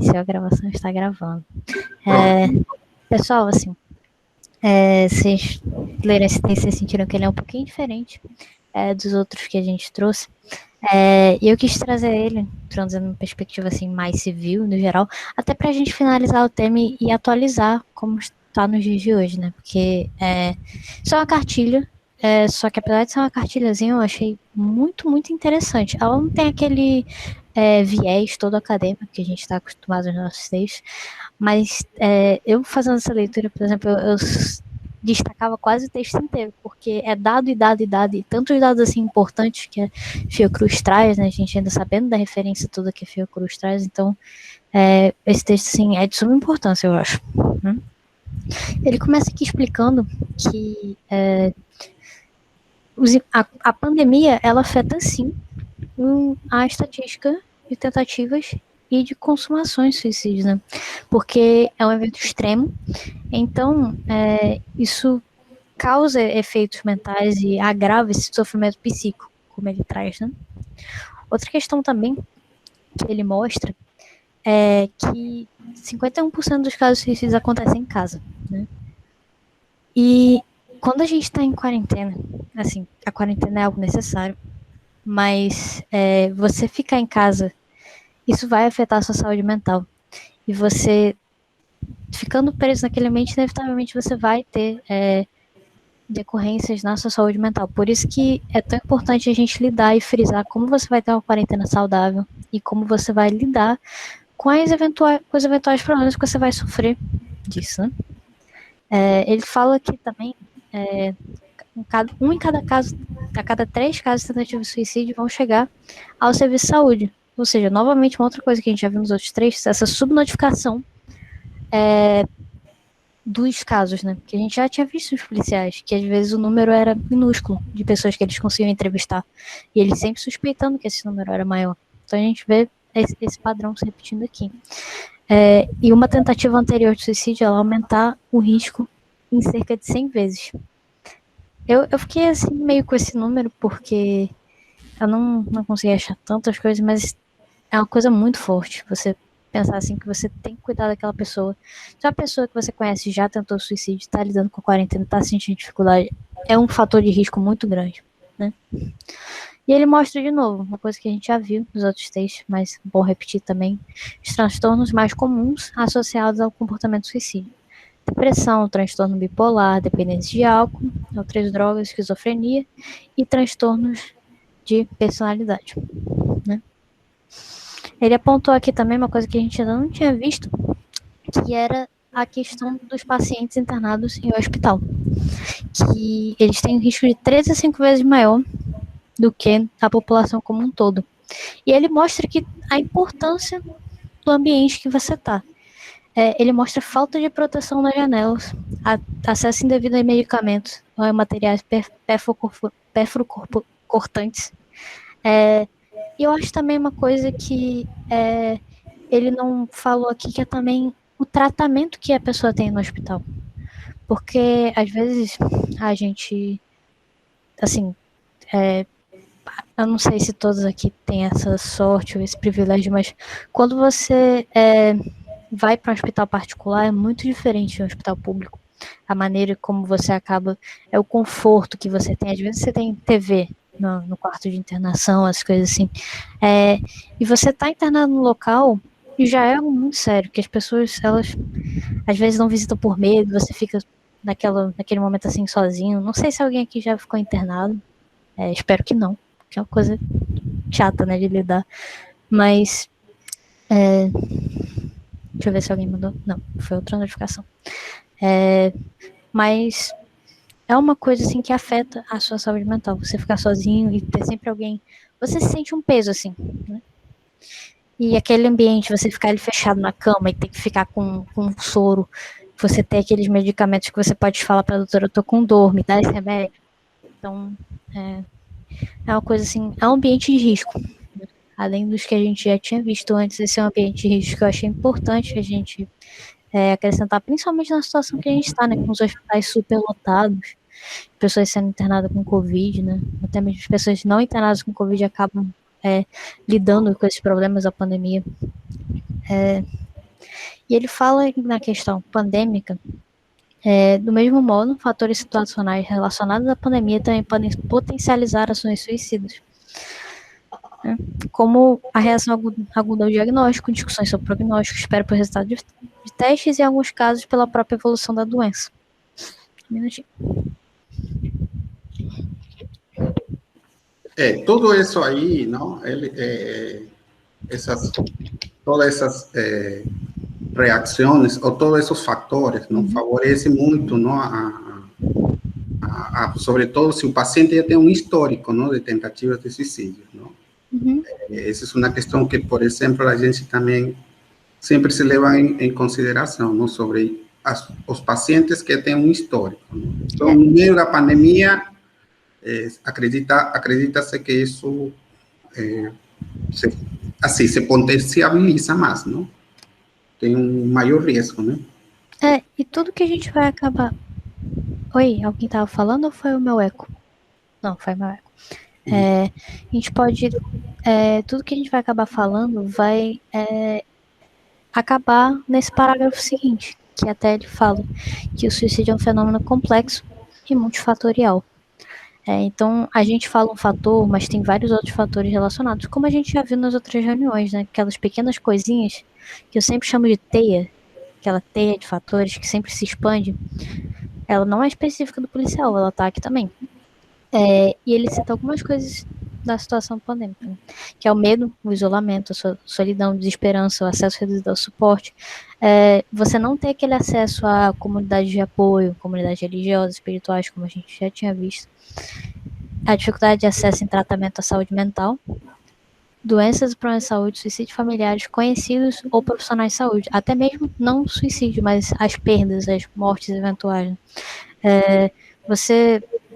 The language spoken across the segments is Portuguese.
iniciou a gravação, está gravando. Pessoal, assim, vocês leram esse texto e sentiram que ele é um pouquinho diferente dos outros que a gente trouxe. E eu quis trazer ele, trazendo uma perspectiva assim, mais civil, no geral, até para a gente finalizar o tema e atualizar como está nos dias de hoje, né? Porque isso é uma cartilha, só que apesar de ser uma cartilhazinha, eu achei muito, muito interessante. Ela não tem aquele viés todo acadêmico que a gente está acostumado nos nossos textos, mas eu fazendo essa leitura, por exemplo, eu destacava quase o texto inteiro, porque é dado e dado e dado, e tantos dados assim importantes que a Fiocruz traz, né, a gente ainda sabendo da referência toda que a Fiocruz traz, então esse texto assim, é de suma importância, eu acho. Né? Ele começa aqui explicando que a pandemia, ela afeta sim a estatística de tentativas e de consumações de suicídios, né? Porque é um evento extremo, então isso causa efeitos mentais e agrava esse sofrimento psíquico, como ele traz, né? Outra questão também que ele mostra é que 51% dos casos de suicídios acontecem em casa, né? E quando a gente está em quarentena, assim, a quarentena é algo necessário, mas você ficar em casa, isso vai afetar a sua saúde mental. E você, ficando preso naquele ambiente, inevitavelmente você vai ter decorrências na sua saúde mental. Por isso que é tão importante a gente lidar e frisar como você vai ter uma quarentena saudável e como você vai lidar com os eventuais problemas que você vai sofrer disso, né? Ele fala que também um em cada caso, a cada 3 casos de tentativa de suicídio vão chegar ao serviço de saúde. Ou seja, novamente, uma outra coisa que a gente já viu nos outros trechos, essa subnotificação dos casos, né? Porque a gente já tinha visto os policiais, que às vezes o número era minúsculo de pessoas que eles conseguiam entrevistar. E eles sempre suspeitando que esse número era maior. Então a gente vê esse padrão se repetindo aqui. E uma tentativa anterior de suicídio, ela aumentar o risco em cerca de 100 vezes. Eu fiquei assim, meio com esse número, porque eu não consegui achar tantas coisas, mas é uma coisa muito forte. Você pensar assim que você tem que cuidar daquela pessoa. Se a pessoa que você conhece já tentou suicídio, está lidando com a quarentena, está sentindo dificuldade, é um fator de risco muito grande, né? E ele mostra de novo, uma coisa que a gente já viu nos outros textos, mas bom repetir também, os transtornos mais comuns associados ao comportamento suicídio. Depressão, transtorno bipolar, dependência de álcool, outras drogas, esquizofrenia e transtornos de personalidade, né? Ele apontou aqui também uma coisa que a gente ainda não tinha visto, que era a questão dos pacientes internados em hospital, que eles têm um risco de 3 a 5 vezes maior do que a população como um todo. E ele mostra que a importância do ambiente que você está. Ele mostra falta de proteção nas janelas, acesso indevido a medicamentos, a materiais perfluorocortantes. E eu acho também uma coisa que ele não falou aqui, que é também o tratamento que a pessoa tem no hospital. Porque, às vezes, a gente, assim, eu não sei se todos aqui têm essa sorte ou esse privilégio, mas quando você vai para um hospital particular é muito diferente de um hospital público. A maneira como você acaba, o conforto que você tem. Às vezes você tem TV no quarto de internação, as coisas assim. E você está internado no local e já é algo muito sério, que as pessoas, elas às vezes não visitam por medo, você fica naquele momento assim sozinho. Não sei se alguém aqui já ficou internado, espero que não, que é uma coisa chata, né, de lidar. Mas deixa eu ver se alguém mandou. Não, foi outra notificação. Mas é uma coisa assim que afeta a sua saúde mental. Você ficar sozinho e ter sempre alguém. Você se sente um peso, assim, né? E aquele ambiente, você ficar ali fechado na cama e ter que ficar com um soro, você ter aqueles medicamentos que você pode falar pra doutora, eu tô com dor, me dá esse remédio. Então, é uma coisa assim, é um ambiente de risco. Além dos que a gente já tinha visto antes, esse é um ambiente de risco que eu achei importante a gente acrescentar, principalmente na situação que a gente está, né, com os hospitais superlotados, pessoas sendo internadas com Covid, né, até mesmo as pessoas não internadas com Covid acabam lidando com esses problemas da pandemia. E ele fala na questão pandêmica, do mesmo modo, fatores situacionais relacionados à pandemia também podem potencializar ações suicidas, né? Como a reação aguda ao diagnóstico, discussões sobre prognóstico, espera por resultado de testes e, em alguns casos, pela própria evolução da doença. Um minutinho. Tudo isso aí, não? Todas essas reações, ou todos esses fatores, não favorecem muito, não, sobretudo se o paciente já tem um histórico, não, de tentativas de suicídio, não? Essa é uma questão que, por exemplo, a gente também sempre se leva em consideração, não, sobre os pacientes que têm um histórico, não? Então, no meio da pandemia, acredita-se que isso se potencializa mais, não? Tem um maior risco, né? E tudo que a gente vai acabar... Oi, alguém estava falando ou foi o meu eco? Não, foi o meu eco. A gente pode... tudo que a gente vai acabar falando vai acabar nesse parágrafo seguinte, que até ele fala que o suicídio é um fenômeno complexo e multifatorial. Então, a gente fala um fator, mas tem vários outros fatores relacionados, como a gente já viu nas outras reuniões, né? Aquelas pequenas coisinhas que eu sempre chamo de teia, aquela teia de fatores que sempre se expande, ela não é específica do policial, ela tá aqui também. E ele cita algumas coisas da situação pandêmica, né? Que é o medo, o isolamento, a solidão, a desesperança, o acesso reduzido ao suporte. Você não ter aquele acesso a comunidades de apoio, comunidades religiosas, espirituais, como a gente já tinha visto. A dificuldade de acesso em tratamento à saúde mental, doenças e problemas de saúde, suicídios familiares, conhecidos ou profissionais de saúde, até mesmo não suicídio, mas as perdas, as mortes eventuais.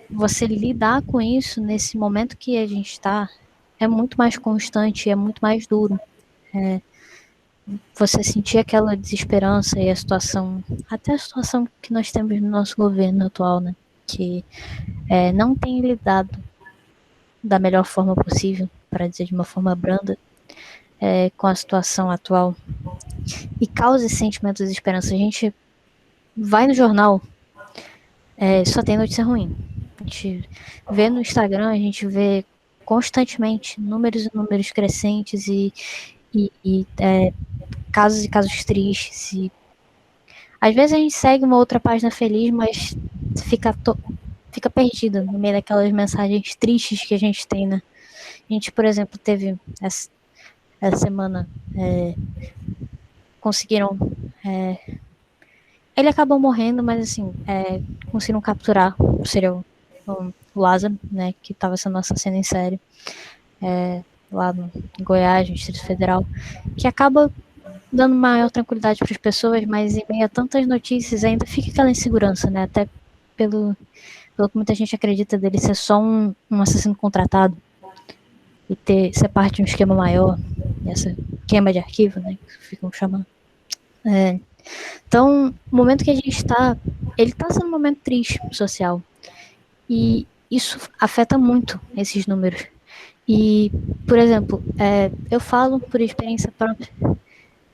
Você lidar com isso nesse momento que a gente está é muito mais constante, é muito mais duro. Você sentir aquela desesperança e a situação, até a situação que nós temos no nosso governo atual, né, que não tem lidado da melhor forma possível, para dizer de uma forma branda, com a situação atual, e causa esse sentimento de desesperança. A gente vai no jornal, só tem notícia ruim. A gente vê no Instagram, a gente vê constantemente números e números crescentes e casos e casos tristes. E às vezes a gente segue uma outra página feliz, mas fica perdida no meio daquelas mensagens tristes que a gente tem, né? A gente, por exemplo, teve essa semana, conseguiram... ele acabou morrendo, mas assim, conseguiram capturar o Lázaro, né, que estava sendo assassino em série, lá no Goiás, no Distrito Federal, que acaba dando maior tranquilidade para as pessoas, mas em meio a tantas notícias ainda fica aquela insegurança, né, até pelo que muita gente acredita dele ser só um assassino contratado e ser parte de um esquema maior, essa queima de arquivo, né, que ficam chamando. Então, o momento que a gente está, ele está sendo um momento triste social. E isso afeta muito esses números. E, por exemplo, eu falo por experiência própria,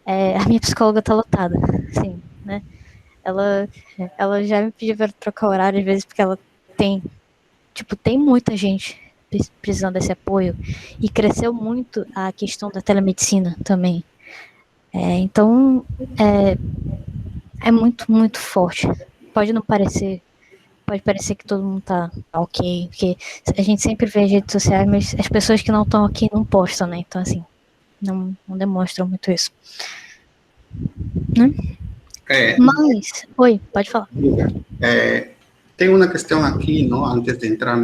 a minha psicóloga está lotada, assim, né? Ela já me pediu para trocar horário às vezes porque ela tem muita gente precisando desse apoio e cresceu muito a questão da telemedicina também. Então, é muito, muito forte. Pode parecer que todo mundo tá ok, porque a gente sempre vê as redes sociais, mas as pessoas que não estão aqui não postam, né? Então, assim, não demonstram muito isso. Né? Mas, oi, pode falar. Tem uma questão aqui, não, antes de entrar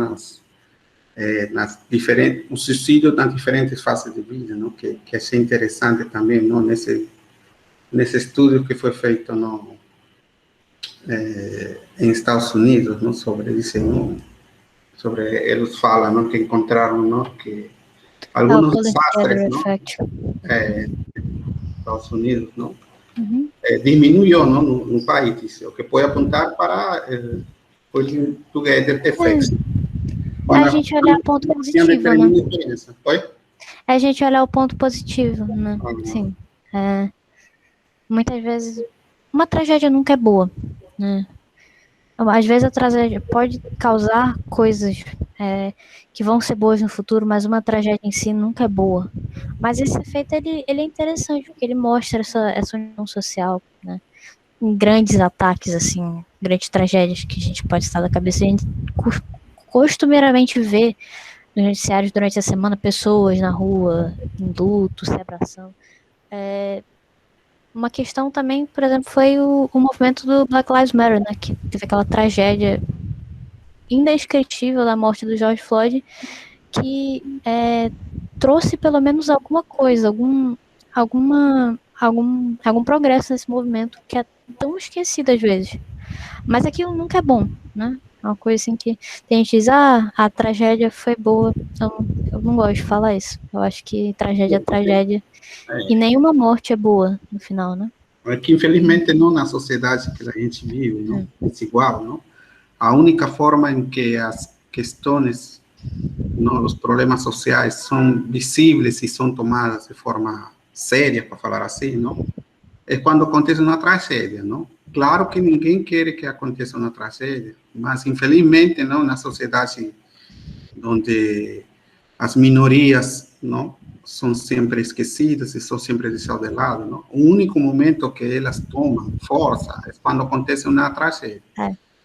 o suicídio nas diferentes fases de vida, não, que é interessante também, não, nesse estudo que foi feito em Estados Unidos, não, sobre isso, não, sobre eles falam, não, que encontraram, não, que alguns desastres, não, Estados Unidos, não, diminuiu, não, no país, o que pode apontar para o together effects. A gente olhar o ponto positivo, né? A gente olhar o ponto positivo, né? Sim. muitas vezes, uma tragédia nunca é boa, né? Às vezes a tragédia pode causar coisas que vão ser boas no futuro, mas uma tragédia em si nunca é boa. Mas esse efeito, ele é interessante, porque ele mostra essa união social, né? Em grandes ataques, assim, grandes tragédias que a gente pode estar da cabeça. A gente costumeiramente vê nos noticiários durante a semana pessoas na rua, em luto, se abraçando. Uma questão também, por exemplo, foi o movimento do Black Lives Matter, né? Que teve aquela tragédia indescritível da morte do George Floyd, que trouxe pelo menos alguma coisa, algum progresso nesse movimento que é tão esquecido às vezes. Mas aquilo nunca é bom, né? É uma coisa assim que tem gente que diz, a tragédia foi boa. Então, eu não gosto de falar isso. Eu acho que tragédia é tragédia. E nenhuma morte é boa no final, né? É que, infelizmente, não na sociedade que a gente vive, não? É igual, não? A única forma em que as questões, não, os problemas sociais são visíveis e são tomadas de forma séria, para falar assim, não? É quando acontece uma tragédia, não? Claro que ninguém quer que aconteça uma tragédia, mas, infelizmente, não, na sociedade onde as minorias, não, são sempre esquecidas e são sempre deixadas de lado, não? O único momento que elas tomam força é quando acontece uma tragédia.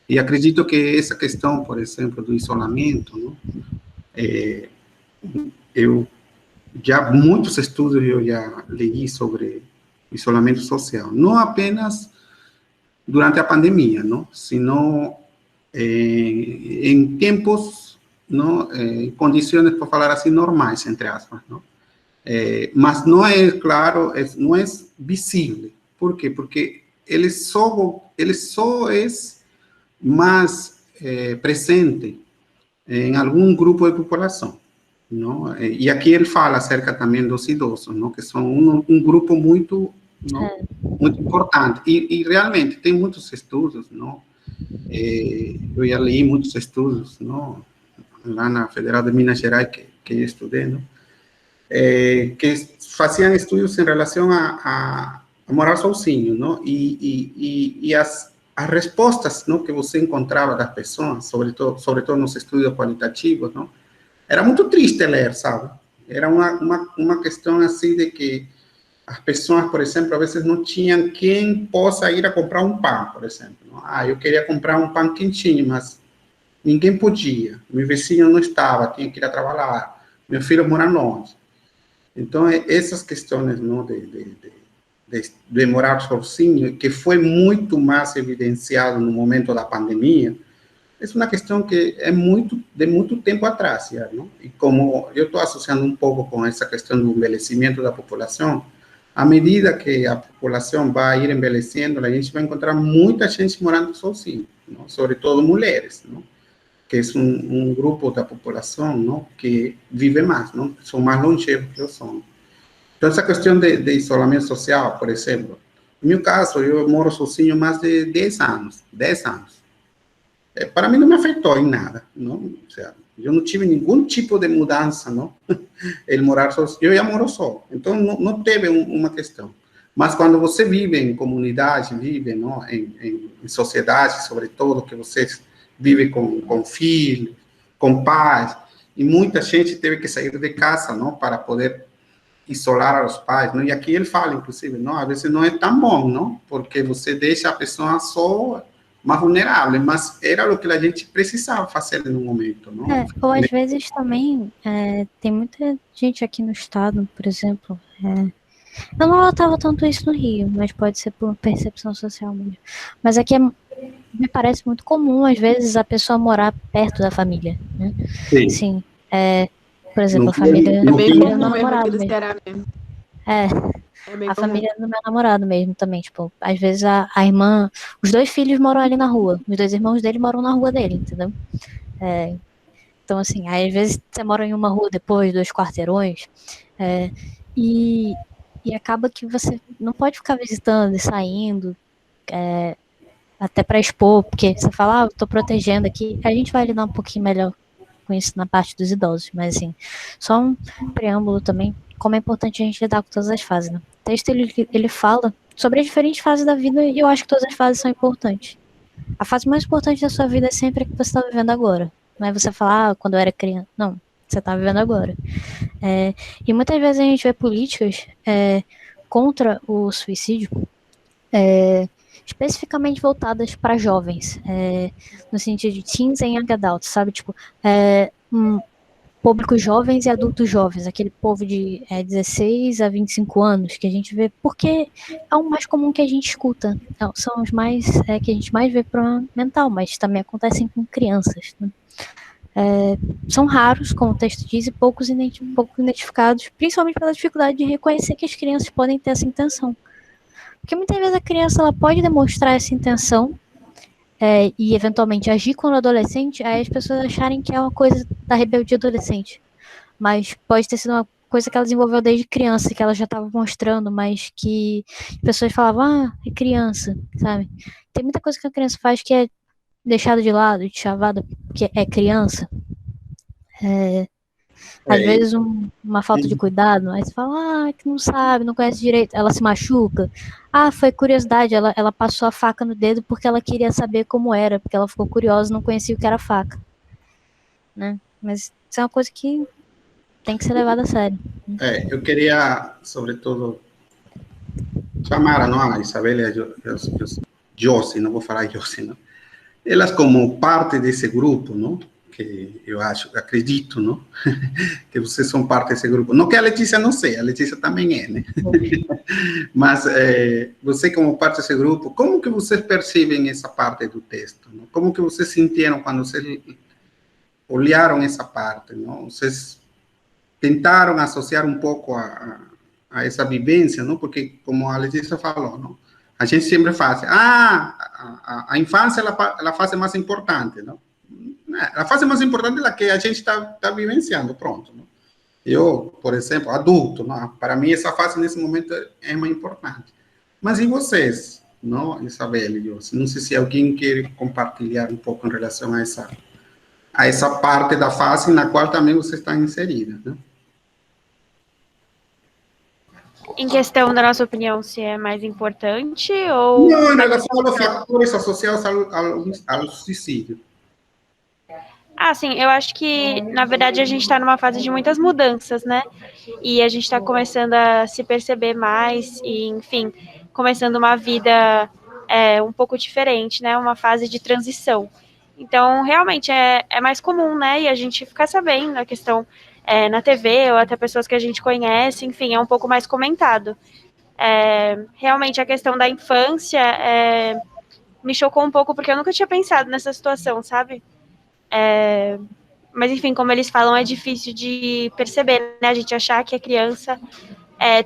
E acredito que essa questão, por exemplo, do isolamento, não, eu já muitos estudos eu já li sobre isolamento social, não apenas durante a pandemia, não, sino em tempos, não, em condições, por falar assim, normais, entre aspas, não. Mas não é claro, não é visível. Por quê? Porque ele só é mais presente em algum grupo de população, não? E aqui ele fala acerca também dos idosos, não? Que são um grupo muito, não? Muito importante. E realmente tem muitos estudos, não? Eu já li muitos estudos, não? Lá na Federal de Minas Gerais que eu estudei, não? Que faziam estudos em relação a morar sozinho, não? E as respostas, não, que você encontrava das pessoas, sobretudo nos estudos qualitativos, não? Era muito triste ler, sabe? Era uma questão assim de que as pessoas, por exemplo, a vezes não tinham quem possa ir a comprar um pão, por exemplo. Não? Eu queria comprar um pão quentinho, mas ninguém podia. Meu vizinho não estava, tinha que ir a trabalhar. Meu filho mora longe. Então, essas questões, não, de morar sozinho, que foi muito mais evidenciado no momento da pandemia, é uma questão que é de muito tempo atrás, já, não? E como eu estou associando um pouco com essa questão do envelhecimento da população, à medida que a população vai ir envelhecendo, a gente vai encontrar muita gente morando sozinho, não? Sobretudo mulheres, não? Que é um grupo da população, não? Que vive mais, não? São mais longevos que os homens. Então, essa questão de isolamento social, por exemplo, no meu caso, eu moro sozinho há mais de 10 anos, 10 anos. Para mim não me afetou em nada, não? Ou seja, eu não tive nenhum tipo de mudança, não? Ele morar sozinho, eu já moro só, então não teve uma questão. Mas quando você vive em comunidade, vive, não, em sociedade, sobretudo, que você vive com filhos, com pais, e muita gente teve que sair de casa, não, para poder isolar os pais, não? E aqui ele fala, inclusive, não, às vezes não é tão bom, não? Porque você deixa a pessoa só, mais vulnerável, mas era o que a gente precisava fazer no momento, não? Ou às vezes também tem muita gente aqui no estado, por exemplo, eu não notava tanto isso no Rio, mas pode ser por percepção social mesmo. Mas aqui me parece muito comum, às vezes, a pessoa morar perto da família, né? Sim. Sim. Por exemplo, a família É bem do meu comum namorado mesmo. A família do meu namorado mesmo também, tipo, às vezes a irmã, os dois filhos moram ali na rua, os dois irmãos dele moram na rua dele, entendeu? Então, assim, aí, às vezes você mora em uma rua depois, 2 quarteirões, e acaba que você não pode ficar visitando e saindo, até para expor, porque você fala, eu tô protegendo aqui, a gente vai lidar um pouquinho melhor com isso na parte dos idosos, mas assim, só um preâmbulo também, como é importante a gente lidar com todas as fases, né? O texto, ele fala sobre as diferentes fases da vida, e eu acho que todas as fases são importantes. A fase mais importante da sua vida é sempre a que você está vivendo agora. Não é você falar, quando eu era criança. Não, você está vivendo agora. E muitas vezes a gente vê políticas contra o suicídio, especificamente voltadas para jovens, no sentido de teens and young adults, sabe? Tipo, públicos jovens e adultos jovens, aquele povo de 16 a 25 anos que a gente vê, porque é o mais comum que a gente escuta, são os mais que a gente mais vê para mental, mas também acontecem com crianças, né? São raros, como o texto diz, e pouco identificados, principalmente pela dificuldade de reconhecer que as crianças podem ter essa intenção. Porque muitas vezes a criança ela pode demonstrar essa intenção e eventualmente agir quando adolescente, aí as pessoas acharem que é uma coisa da rebeldia adolescente. Mas pode ter sido uma coisa que ela desenvolveu desde criança, que ela já estava mostrando, mas que as pessoas falavam, é criança, sabe? Tem muita coisa que a criança faz que é deixada de lado, de chavada, porque é criança. Às vezes uma falta de cuidado, aí você fala, que não sabe, não conhece direito, ela se machuca. Foi curiosidade, ela passou a faca no dedo porque ela queria saber como era, porque ela ficou curiosa, não conhecia o que era faca. Né? Mas isso é uma coisa que tem que ser levada a sério. Eu queria, sobretudo, chamar a Isabela e a Josi, não vou falar Josi, não? Elas como parte desse grupo, não? Que eu acredito, não? Que vocês são parte desse grupo. Não que a Letícia não seja, a Letícia também é, né? Mas você como parte desse grupo, como que vocês percebem essa parte do texto? Não? Como que vocês sentiram quando vocês olharam essa parte? Não? Vocês tentaram associar um pouco a essa vivência, não? Porque, como a Letícia falou, não? A gente sempre faz, a infância é a fase mais importante, não? A fase mais importante é a que a gente está vivenciando, pronto. Não? Eu, por exemplo, adulto, não? Para mim essa fase nesse momento é mais importante. Mas e vocês, não, Isabel e eu? Não sei se alguém quer compartilhar um pouco em relação a essa parte da fase na qual também você está inserida, né? Em questão da nossa opinião, se é mais importante ou... Não, em relação aos fatores associados ao suicídio. Sim, eu acho que, na verdade, a gente está numa fase de muitas mudanças, né? E a gente está começando a se perceber mais e, enfim, começando uma vida um pouco diferente, né? Uma fase de transição. Então, realmente, é mais comum, né? E a gente ficar sabendo a questão na TV ou até pessoas que a gente conhece, enfim, é um pouco mais comentado. Realmente, a questão da infância me chocou um pouco, porque eu nunca tinha pensado nessa situação, sabe? Mas, enfim, como eles falam, é difícil de perceber, né? A gente achar que a criança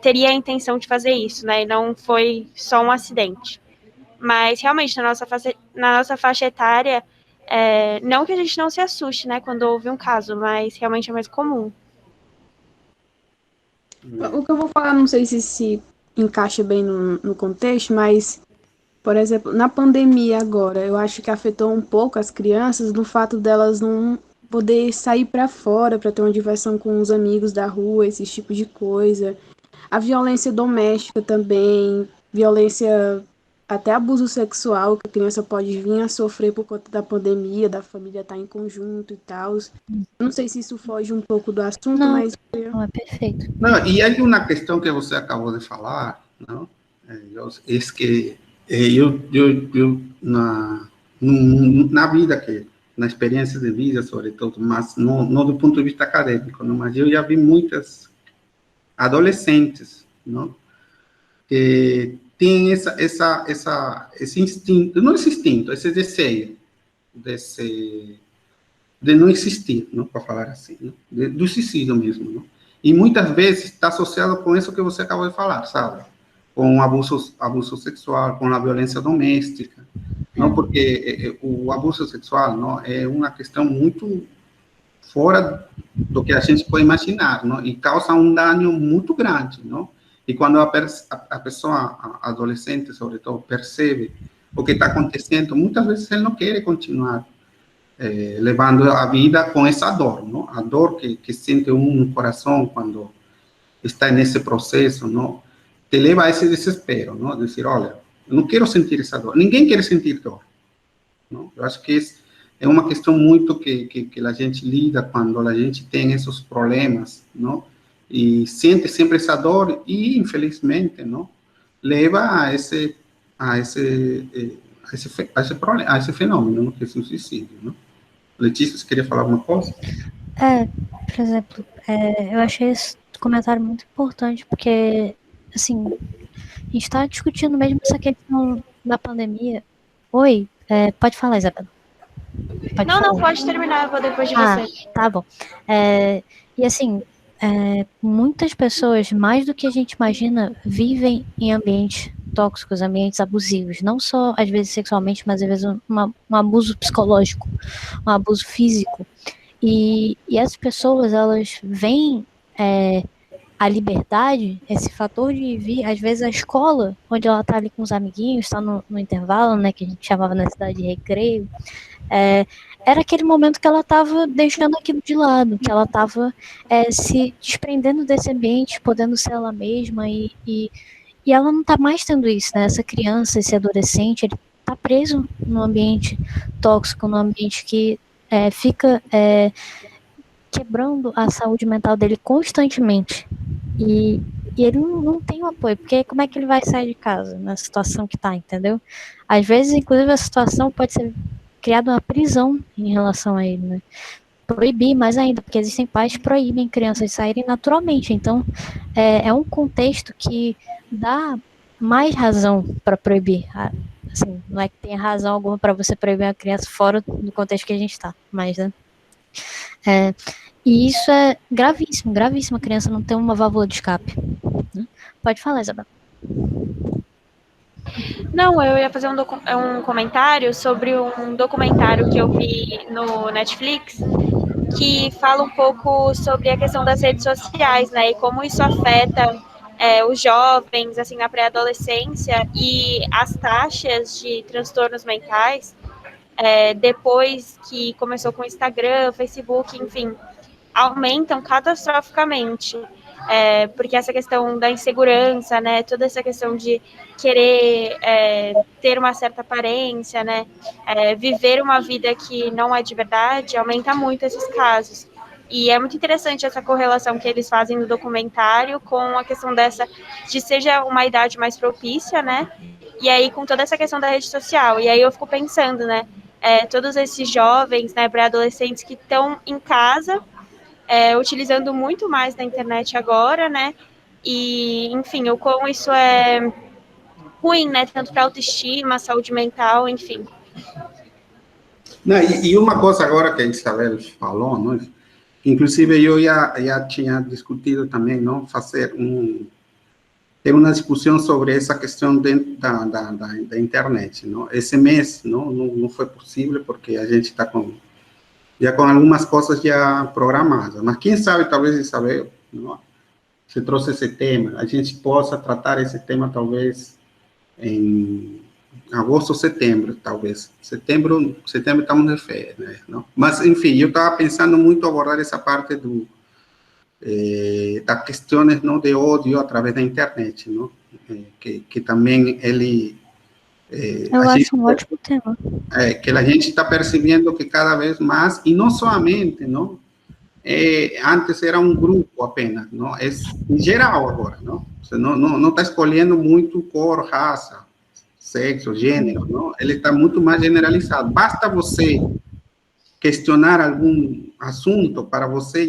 teria a intenção de fazer isso, né? E não foi só um acidente. Mas, realmente, na nossa faixa etária, não que a gente não se assuste, né? Quando houve um caso, mas realmente é mais comum. O que eu vou falar, não sei se encaixa bem no contexto, mas, por exemplo, na pandemia agora, eu acho que afetou um pouco as crianças no fato delas não poder sair para fora para ter uma diversão com os amigos da rua, esse tipo de coisa. A violência doméstica também, violência, até abuso sexual, que a criança pode vir a sofrer por conta da pandemia, da família estar em conjunto e tal. Não sei se isso foge um pouco do assunto, mas... Não, é perfeito. Não, e há uma questão que você acabou de falar, não? É que eu na vida, na experiência de vida, sobretudo, mas não do ponto de vista acadêmico, não? Mas eu já vi muitas adolescentes, não? Que têm esse instinto, não esse instinto, esse desejo de não existir, não, para falar assim, não? Do suicídio mesmo, não? E muitas vezes está associado com isso que você acabou de falar, sabe? Com abuso sexual, com a violência doméstica, não? Porque o abuso sexual, não, é uma questão muito fora do que a gente pode imaginar, não? E causa um dano muito grande, não? E quando a pessoa, a adolescente, sobretudo, percebe o que está acontecendo, muitas vezes ele não quer continuar levando a vida com essa dor, não? A dor que sente no coração quando está nesse processo, não? te leva a esse desespero, não? Dizer, olha, eu não quero sentir essa dor. Ninguém quer sentir dor, não? Eu acho que é uma questão muito que a gente lida quando a gente tem esses problemas, não? E sente sempre essa dor e, infelizmente, não? Leva a esse fenômeno, não? Que é o suicídio, não? Letícia, você queria falar alguma coisa? Por exemplo, eu achei esse comentário muito importante, porque, assim, a gente está discutindo mesmo essa questão da pandemia. Oi, pode falar, Isabela. Não, pode terminar, eu vou depois de você. Tá bom. E assim, muitas pessoas, mais do que a gente imagina, vivem em ambientes tóxicos, ambientes abusivos, não só às vezes sexualmente, mas às vezes um abuso psicológico, um abuso físico. E essas pessoas, elas veem a liberdade, esse fator de vir, às vezes, a escola, onde ela tá ali com os amiguinhos, tá no intervalo, né, que a gente chamava na cidade de recreio, era aquele momento que ela estava deixando aquilo de lado, que ela estava se desprendendo desse ambiente, podendo ser ela mesma, e ela não está mais tendo isso, né? Essa criança, esse adolescente, ele está preso num ambiente tóxico, num ambiente que fica quebrando a saúde mental dele constantemente. E ele não tem o apoio, porque como é que ele vai sair de casa na situação que está, entendeu? Às vezes, inclusive, a situação pode ser criada uma prisão em relação a ele, né? Proibir mais ainda, porque existem pais que proíbem crianças de saírem naturalmente. Então, é um contexto que dá mais razão para proibir. Assim, não é que tenha razão alguma para você proibir uma criança fora do contexto que a gente está, mas, né? E isso é gravíssimo, gravíssimo, a criança não ter uma válvula de escape. Né? Pode falar, Isabel. Não, eu ia fazer um comentário sobre um documentário que eu vi no Netflix, que fala um pouco sobre a questão das redes sociais, né, e como isso afeta os jovens, assim, na pré-adolescência, e as taxas de transtornos mentais, depois que começou com o Instagram, Facebook, enfim, aumentam catastroficamente. Porque essa questão da insegurança, né, toda essa questão de querer ter uma certa aparência, né, viver uma vida que não é de verdade, aumenta muito esses casos. E é muito interessante essa correlação que eles fazem no documentário com a questão de seja uma idade mais propícia, né, e aí com toda essa questão da rede social. E aí eu fico pensando, né, todos esses jovens, né, pré-adolescentes que estão em casa, utilizando muito mais da internet agora, né? E, enfim, o quão isso é ruim, né? Tanto para autoestima, saúde mental, enfim. Não, e uma coisa agora que a Isabel falou, não? Inclusive eu já tinha discutido também, não, ter uma discussão sobre essa questão dentro da internet, não? Esse mês não foi possível porque a gente está já com algumas coisas já programadas, mas quem sabe, talvez, Isabel, não? Você trouxe esse tema, a gente possa tratar esse tema, talvez, em agosto ou setembro, talvez. Setembro estamos de férias, né? Não? Mas, enfim, eu estava pensando muito abordar essa parte das questões, não, de ódio através da internet, não? Que também ele... eu acho um ótimo tema. Que a gente está percebendo que cada vez mais, e não somente, não? Antes era um grupo apenas, não? É em geral agora, não? Você não está escolhendo muito cor, raça, sexo, gênero, não? Ele está muito mais generalizado. Basta você questionar algum assunto para você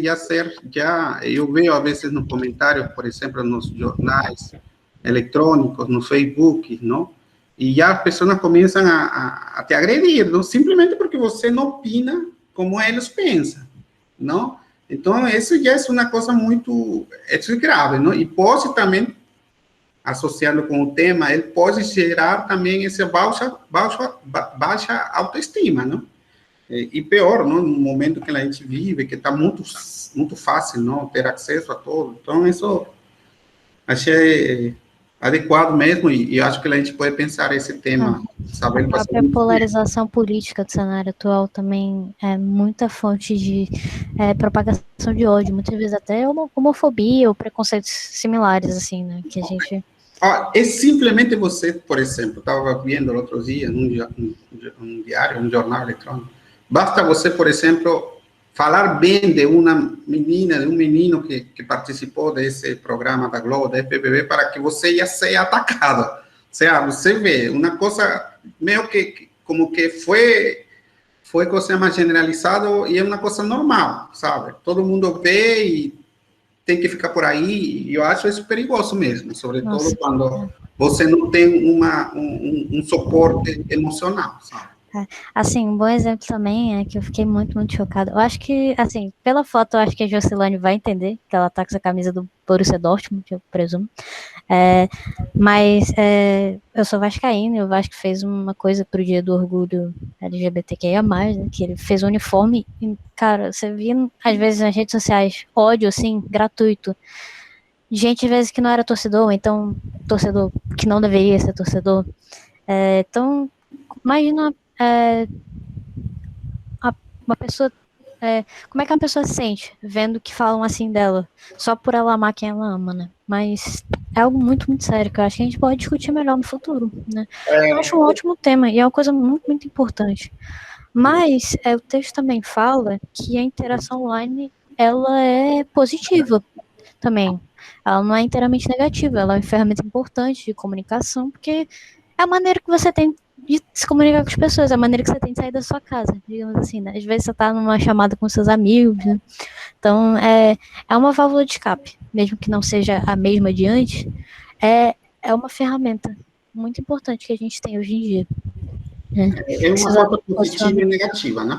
eu vejo às vezes nos comentários, por exemplo, nos jornais eletrônicos, no Facebook, não? E já as pessoas começam a te agredir, não? Simplesmente porque você não opina como eles pensam, não? Então, isso já é uma coisa muito grave, não? E pode também, associado com o tema, ele pode gerar também essa baixa autoestima, não? E pior, não? No momento que a gente vive, que está muito fácil, não? Ter acesso a tudo. Então, isso achei adequado mesmo, e acho que a gente pode pensar esse tema, a própria polarização política do cenário atual também é muita fonte de propagação de ódio, muitas vezes até homofobia ou preconceitos similares, assim, né, que a gente É simplesmente você, por exemplo, estava vendo outro dia num diário, um jornal eletrônico, basta você, por exemplo, falar bem de uma menina, de um menino que participou desse programa da Globo, da FBB, para que você ia ser atacado. Ou seja, você vê uma coisa meio que como que foi coisa mais generalizado e é uma coisa normal, sabe? Todo mundo vê e tem que ficar por aí, e eu acho isso perigoso mesmo, sobretudo quando você não tem um suporte emocional, sabe? Assim, um bom exemplo também é que eu fiquei muito, muito chocada. Eu acho que, assim, pela foto, eu acho que a Jocilane vai entender que ela tá com essa camisa do Borussia Dortmund, eu presumo. Mas eu sou vascaína, e o Vasco fez uma coisa pro Dia do Orgulho LGBTQIA+, né, que ele fez um uniforme, e, cara, você via, às vezes, nas redes sociais, ódio, assim, gratuito. Gente, às vezes, que não era torcedor, então, torcedor que não deveria ser torcedor. Então, imagina uma pessoa... como é que uma pessoa se sente vendo que falam assim dela, só por ela amar quem ela ama, né? Mas é algo muito, muito sério, que eu acho que a gente pode discutir melhor no futuro, né? Eu acho um ótimo tema, e é uma coisa muito, muito importante. Mas o texto também fala que a interação online, ela é positiva também. Ela não é inteiramente negativa, ela é uma ferramenta importante de comunicação, porque é a maneira que você tem de se comunicar com as pessoas, é a maneira que você tem de sair da sua casa, digamos assim, né? Às vezes você tá numa chamada com seus amigos, né? Então, é uma válvula de escape, mesmo que não seja a mesma de antes, é uma ferramenta muito importante que a gente tem hoje em dia. É uma coisa positiva e negativa, né?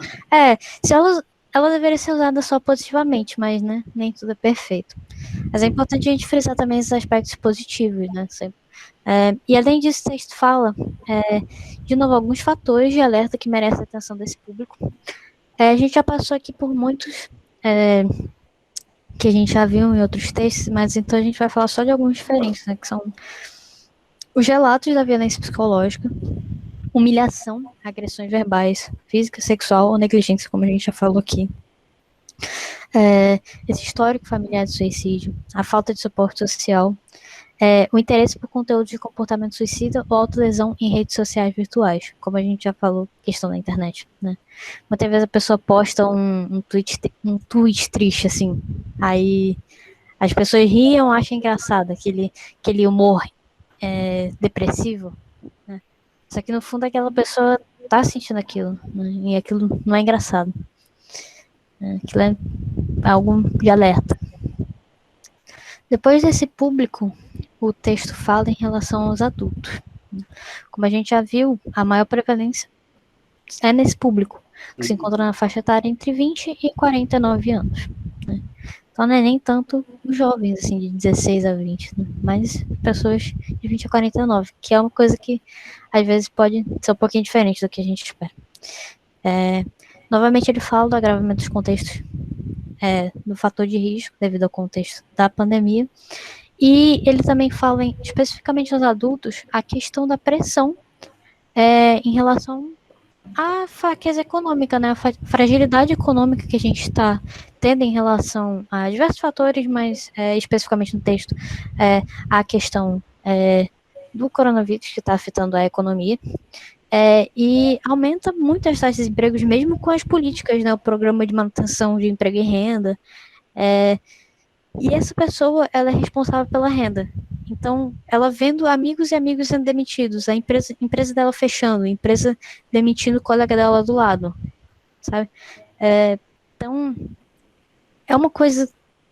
Se ela deveria ser usada só positivamente, mas, né, nem tudo é perfeito. Mas é importante a gente frisar também esses aspectos positivos, né? E além disso, o texto fala, de novo, alguns fatores de alerta que merecem a atenção desse público. A gente já passou aqui por muitos que a gente já viu em outros textos, mas então a gente vai falar só de alguns diferentes, né? Que são os relatos da violência psicológica, humilhação, agressões verbais, física, sexual ou negligência, como a gente já falou aqui. Esse histórico familiar de suicídio, a falta de suporte social, o interesse por conteúdo de comportamento suicida ou autolesão em redes sociais virtuais, como a gente já falou, questão da internet, né? Muitas vezes a pessoa posta um tweet triste, assim, aí as pessoas riam, acham engraçado aquele humor depressivo, né? Só que no fundo aquela pessoa tá sentindo aquilo, né? E aquilo não é engraçado. Aquilo é algo de alerta. Depois desse público, o texto fala em relação aos adultos. Como a gente já viu, a maior prevalência é nesse público, que se encontra na faixa etária entre 20 e 49 anos. Né? Então não é nem tanto os jovens, assim, de 16 a 20, né? Mas pessoas de 20 a 49, que é uma coisa que às vezes pode ser um pouquinho diferente do que a gente espera. Novamente ele fala do agravamento dos contextos do fator de risco devido ao contexto da pandemia, e ele também fala especificamente aos adultos a questão da pressão em relação à fraqueza econômica, né, a fragilidade econômica que a gente está tendo em relação a diversos fatores, mas especificamente no texto a questão do coronavírus que está afetando a economia. E aumenta muito as taxas de empregos, mesmo com as políticas, né, o programa de manutenção de emprego e renda. E essa pessoa, ela é responsável pela renda. Então, ela vendo amigos e amigos sendo demitidos, a empresa dela fechando, a empresa demitindo o colega dela do lado, sabe? Então, é uma coisa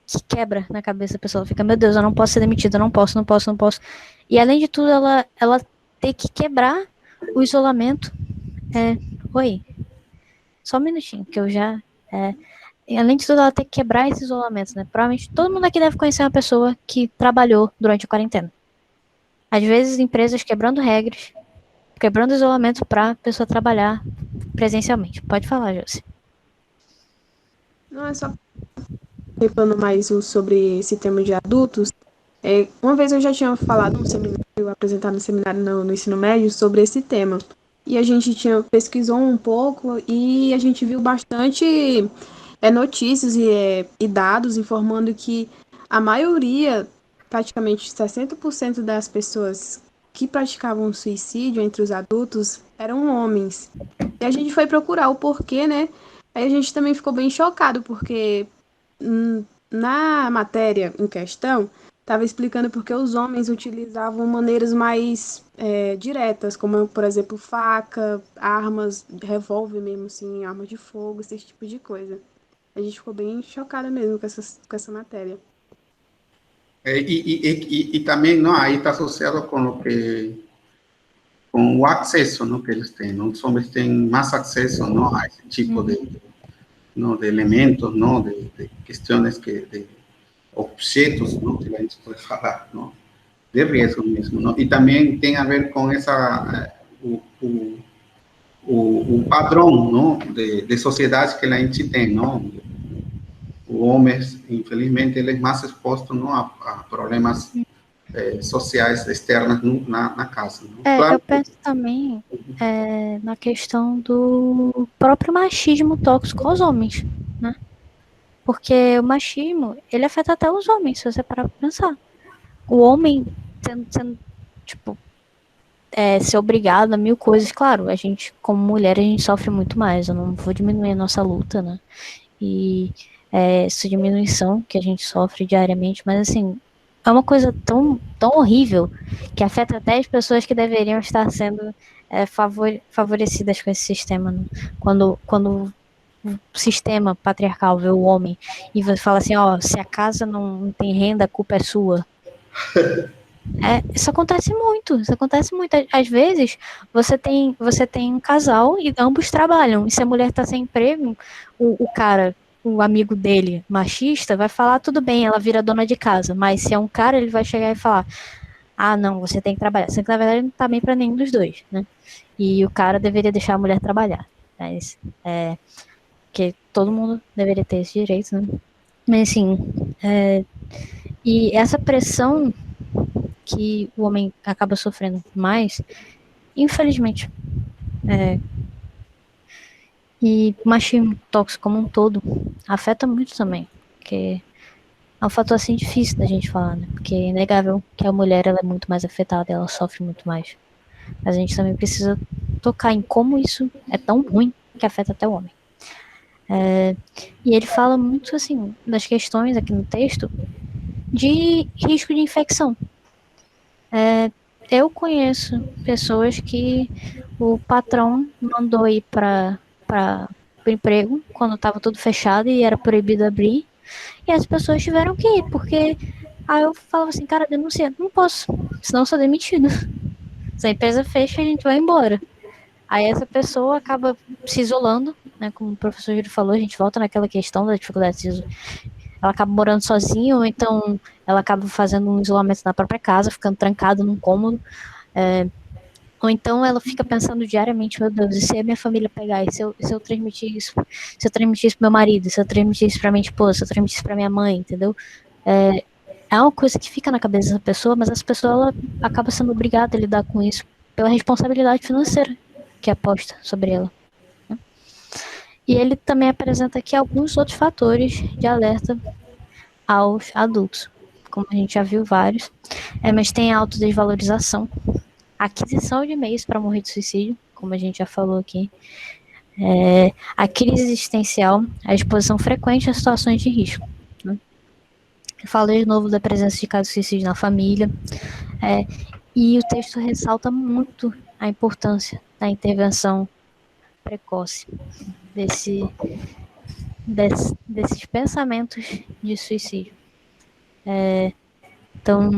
que quebra na cabeça da pessoa. Ela fica, meu Deus, eu não posso ser demitida, eu não posso. E, além de tudo, ela tem que quebrar o isolamento. Oi, só um minutinho, que eu já... além de tudo, ela tem que quebrar esse isolamento, né? Provavelmente todo mundo aqui deve conhecer uma pessoa que trabalhou durante a quarentena. Às vezes, empresas quebrando regras, quebrando isolamento para a pessoa trabalhar presencialmente. Pode falar, Josi. Não, é só falando mais sobre esse tema de adultos. Uma vez eu já tinha falado no seminário, apresentado no seminário no ensino médio sobre esse tema. E a gente pesquisou um pouco e a gente viu bastante notícias e dados informando que a maioria praticamente 60% das pessoas que praticavam suicídio entre os adultos eram homens. E a gente foi procurar o porquê, né? Aí a gente também ficou bem chocado, porque na matéria em questão, estava explicando porque os homens utilizavam maneiras mais diretas, como, por exemplo, faca, armas, revólver mesmo, assim, arma de fogo, esse tipo de coisa. A gente ficou bem chocada mesmo com essa matéria. E também, não, aí está associado com o acesso, não, que eles têm, não? Os homens têm mais acesso, não, a esse tipo de elementos, não, de questões de objetos, não, que a gente pode falar, não, de risco mesmo, não? E também tem a ver com essa o padrão, não, de sociedade que a gente tem, não? O homem, infelizmente, ele é mais exposto, não, a problemas sociais externas na casa. Não? Claro. Eu penso também na questão do próprio machismo tóxico aos homens, né? Porque o machismo, ele afeta até os homens, se você parar pra pensar. O homem sendo tipo, ser obrigado a mil coisas. Claro, a gente, como mulher, a gente sofre muito mais. Eu não vou diminuir a nossa luta, né? E essa diminuição que a gente sofre diariamente, mas assim, é uma coisa tão, tão horrível que afeta até as pessoas que deveriam estar sendo favorecidas com esse sistema, né? Quando o sistema patriarcal vê o homem e você fala assim, ó, se a casa não tem renda, a culpa é sua. Isso acontece muito, isso acontece muito. Às vezes, você tem um casal e ambos trabalham, e se a mulher tá sem emprego, o cara, o amigo dele, machista, vai falar, tudo bem, ela vira dona de casa, mas se é um cara, ele vai chegar e falar, ah, não, você tem que trabalhar. Sendo que, na verdade, não tá bem pra nenhum dos dois, né? E o cara deveria deixar a mulher trabalhar. Mas, que todo mundo deveria ter esse direito, né? Mas, assim, e essa pressão que o homem acaba sofrendo mais, infelizmente, e o machismo tóxico como um todo afeta muito também, porque é um fator assim difícil da gente falar, né? Porque é inegável que a mulher ela é muito mais afetada, ela sofre muito mais. Mas a gente também precisa tocar em como isso é tão ruim que afeta até o homem. E ele fala muito assim das questões aqui no texto de risco de infecção. Eu conheço pessoas que o patrão mandou ir para o emprego quando estava tudo fechado e era proibido abrir, e as pessoas tiveram que ir, porque aí eu falava assim, cara, denuncia, não posso, senão eu sou demitido. Se a empresa fecha, a gente vai embora. Aí essa pessoa acaba se isolando, né, como o professor Júlio falou, a gente volta naquela questão da dificuldade de se isolar. Ela acaba morando sozinha, ou então ela acaba fazendo um isolamento na própria casa, ficando trancada num cômodo. Ou então ela fica pensando diariamente, meu Deus, e se a minha família pegar, e se eu transmitir isso, se eu transmitir isso pro meu marido, se eu transmitir isso pra minha esposa, se eu transmitir isso pra minha mãe, entendeu? É uma coisa que fica na cabeça da pessoa, mas essa pessoa ela acaba sendo obrigada a lidar com isso pela responsabilidade financeira que é posta sobre ela. Né? E ele também apresenta aqui alguns outros fatores de alerta aos adultos, como a gente já viu vários, mas tem a autodesvalorização, a aquisição de meios para morrer de suicídio, como a gente já falou aqui, a crise existencial, a exposição frequente a situações de risco. Né? Eu falei de novo da presença de casos de suicídio na família, e o texto ressalta muito a importância da intervenção precoce desses pensamentos de suicídio. Então,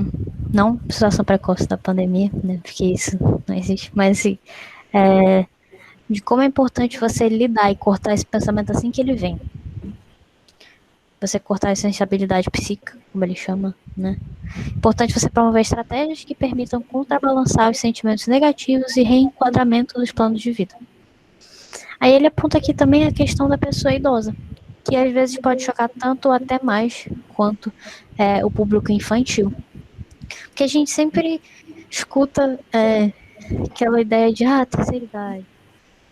não situação precoce da pandemia, né, porque isso não existe, mas assim, de como é importante você lidar e cortar esse pensamento assim que ele vem. Você cortar essa instabilidade psíquica, como ele chama, né? Importante você promover estratégias que permitam contrabalançar os sentimentos negativos e reenquadramento dos planos de vida. Aí ele aponta aqui também a questão da pessoa idosa, que às vezes pode chocar tanto ou até mais quanto o público infantil. Porque a gente sempre escuta aquela ideia de terceira idade.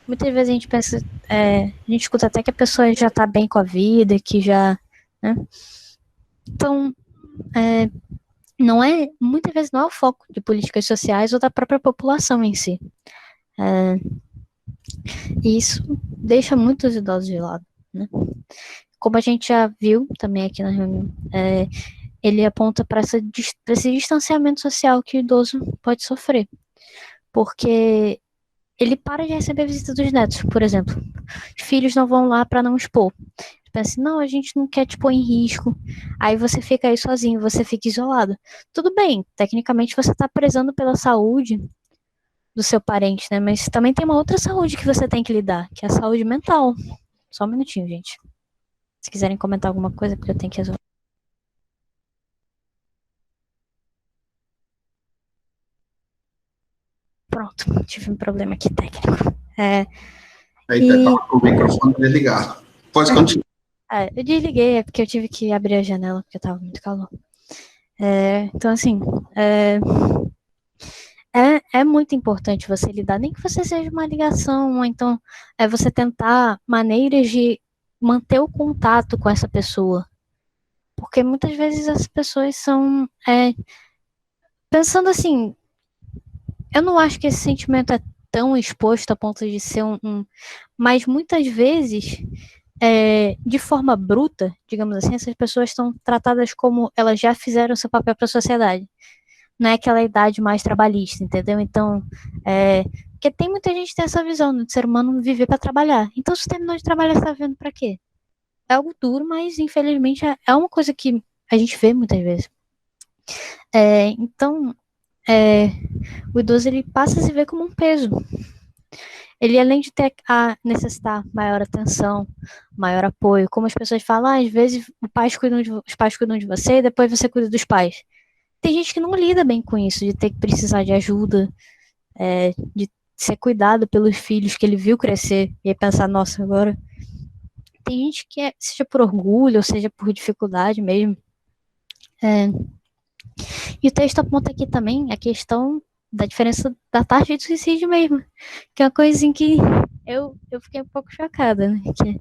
Muitas vezes a gente pensa, a gente escuta até que a pessoa já está bem com a vida, que já, né? Então, muitas vezes não é o foco de políticas sociais ou da própria população em si. E isso deixa muitos idosos de lado, né? Como a gente já viu também aqui na reunião, ele aponta para esse distanciamento social que o idoso pode sofrer, porque ele para de receber a visita dos netos, por exemplo. Os filhos não vão lá para não expor. Pensa assim, não, a gente não quer te pôr em risco. Aí você fica aí sozinho, você fica isolado. Tudo bem, tecnicamente você está prezando pela saúde do seu parente, né? Mas também tem uma outra saúde que você tem que lidar, que é a saúde mental. Só um minutinho, gente. Se quiserem comentar alguma coisa, porque eu tenho que resolver. Pronto, tive um problema aqui técnico. Aí tá com o microfone desligado. Pode continuar. Eu desliguei, porque eu tive que abrir a janela, porque tava muito calor. Então, assim, é muito importante você lidar, nem que você seja uma ligação, ou então você tentar maneiras de manter o contato com essa pessoa. Porque muitas vezes as pessoas são... pensando assim, eu não acho que esse sentimento é tão exposto a ponto de ser mas muitas vezes, de forma bruta, digamos assim, essas pessoas estão tratadas como elas já fizeram seu papel para a sociedade. Não é aquela idade mais trabalhista, entendeu? Então, porque tem muita gente que tem essa visão, né, de ser humano viver para trabalhar. Então, se terminou de trabalhar, você tá vivendo para quê? É algo duro, mas infelizmente é uma coisa que a gente vê muitas vezes. Então, o idoso ele passa a se ver como um peso. Ele, além de ter a necessitar maior atenção, maior apoio, como as pessoas falam, às vezes os pais cuidam de você e depois você cuida dos pais. Tem gente que não lida bem com isso, de ter que precisar de ajuda, de ser cuidado pelos filhos que ele viu crescer, e aí pensar, nossa, agora... Tem gente que seja por orgulho, ou seja por dificuldade mesmo. E o texto aponta aqui também a questão da diferença da taxa de suicídio mesmo, que é uma coisa em que eu fiquei um pouco chocada, né? Que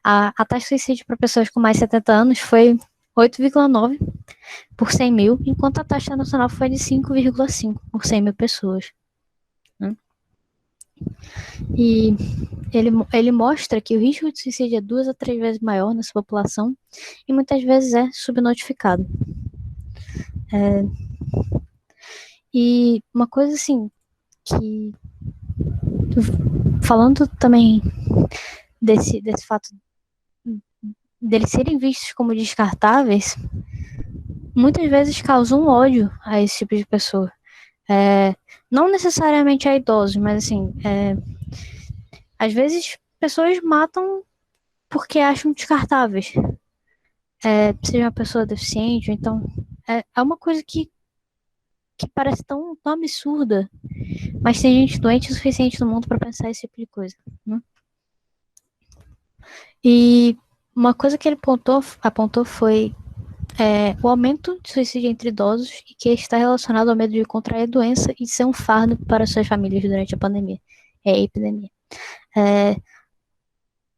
a taxa de suicídio para pessoas com mais de 70 anos foi 8,9 por 100 mil, enquanto a taxa nacional foi de 5,5 por 100 mil pessoas. Né? E ele mostra que o risco de suicídio é 2 a 3 vezes maior nessa população e muitas vezes é subnotificado. E uma coisa assim, que falando também desse fato deles serem vistos como descartáveis, muitas vezes causam ódio a esse tipo de pessoa. Não necessariamente a idosos, mas assim, às vezes pessoas matam porque acham descartáveis. Seja uma pessoa deficiente, então é uma coisa que parece tão absurda, mas tem gente doente o suficiente no mundo para pensar esse tipo de coisa. Né? E uma coisa que ele apontou foi o aumento de suicídio entre idosos e que está relacionado ao medo de contrair a doença e ser um fardo para suas famílias durante a pandemia. A epidemia.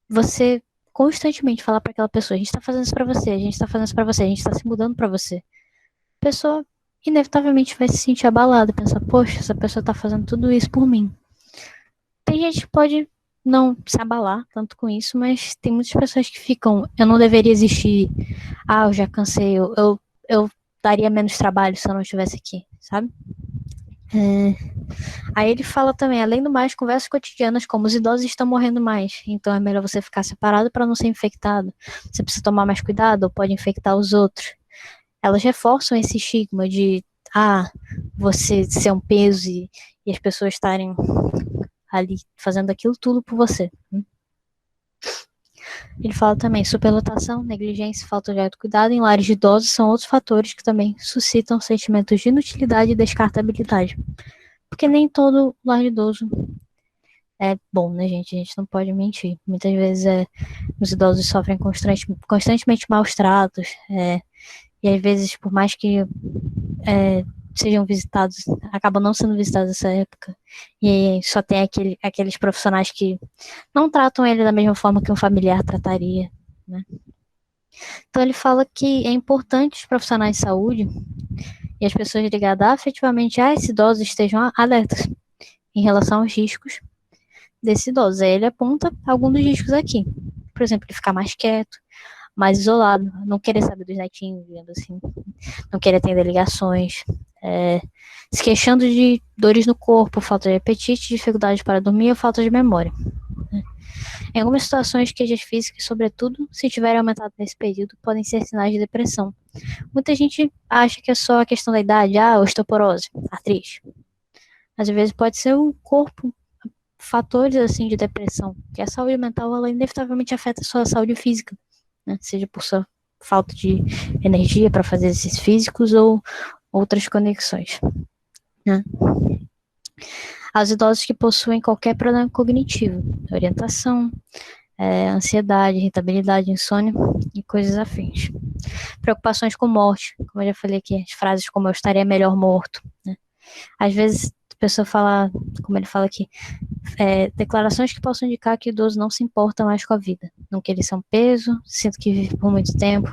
Você constantemente falar para aquela pessoa, a gente está fazendo isso para você, a gente está fazendo isso para você, a gente está se mudando para você. A pessoa inevitavelmente vai se sentir abalada, pensar, poxa, essa pessoa está fazendo tudo isso por mim. Tem gente que pode não se abalar tanto com isso, mas tem muitas pessoas que ficam, eu não deveria existir, eu já cansei, eu daria menos trabalho se eu não estivesse aqui, sabe? Aí ele fala também, além do mais, conversas cotidianas como os idosos estão morrendo mais, então é melhor você ficar separado para não ser infectado. Você precisa tomar mais cuidado ou pode infectar os outros. Elas reforçam esse estigma de você ser um peso e as pessoas estarem ali fazendo aquilo tudo por você. Ele fala também, superlotação, negligência e falta de autocuidado em lares de idosos são outros fatores que também suscitam sentimentos de inutilidade e descartabilidade. Porque nem todo lar de idoso é bom, né, gente? A gente não pode mentir. Muitas vezes os idosos sofrem constantemente maus tratos, e às vezes, por mais que sejam visitados, acabam não sendo visitados nessa época, e só tem aqueles profissionais que não tratam ele da mesma forma que um familiar trataria, né? Então ele fala que é importante os profissionais de saúde e as pessoas ligadas afetivamente a esse idoso estejam alertas em relação aos riscos desse idoso. Aí ele aponta alguns dos riscos aqui. Por exemplo, ele ficar mais quieto, mais isolado, não querer saber dos netinhos, digamos assim, não querer atender ligações, se queixando de dores no corpo, falta de apetite, dificuldade para dormir ou falta de memória. Em algumas situações, queixas físicas, sobretudo se tiverem aumentado nesse período, podem ser sinais de depressão. Muita gente acha que é só a questão da idade, osteoporose, artrite. Mas às vezes pode ser o corpo, fatores assim de depressão, que a saúde mental ela inevitavelmente afeta a sua saúde física, né? Seja por sua falta de energia para fazer exercícios físicos ou outras conexões, né? Aos idosos que possuem qualquer problema cognitivo, orientação, ansiedade, irritabilidade, insônia e coisas afins. Preocupações com morte, como eu já falei aqui, as frases como eu estaria melhor morto, né? Às vezes a pessoa fala, como ele fala aqui, declarações que possam indicar que o idoso não se importa mais com a vida, não quer ele ser um peso, sinto que vive por muito tempo,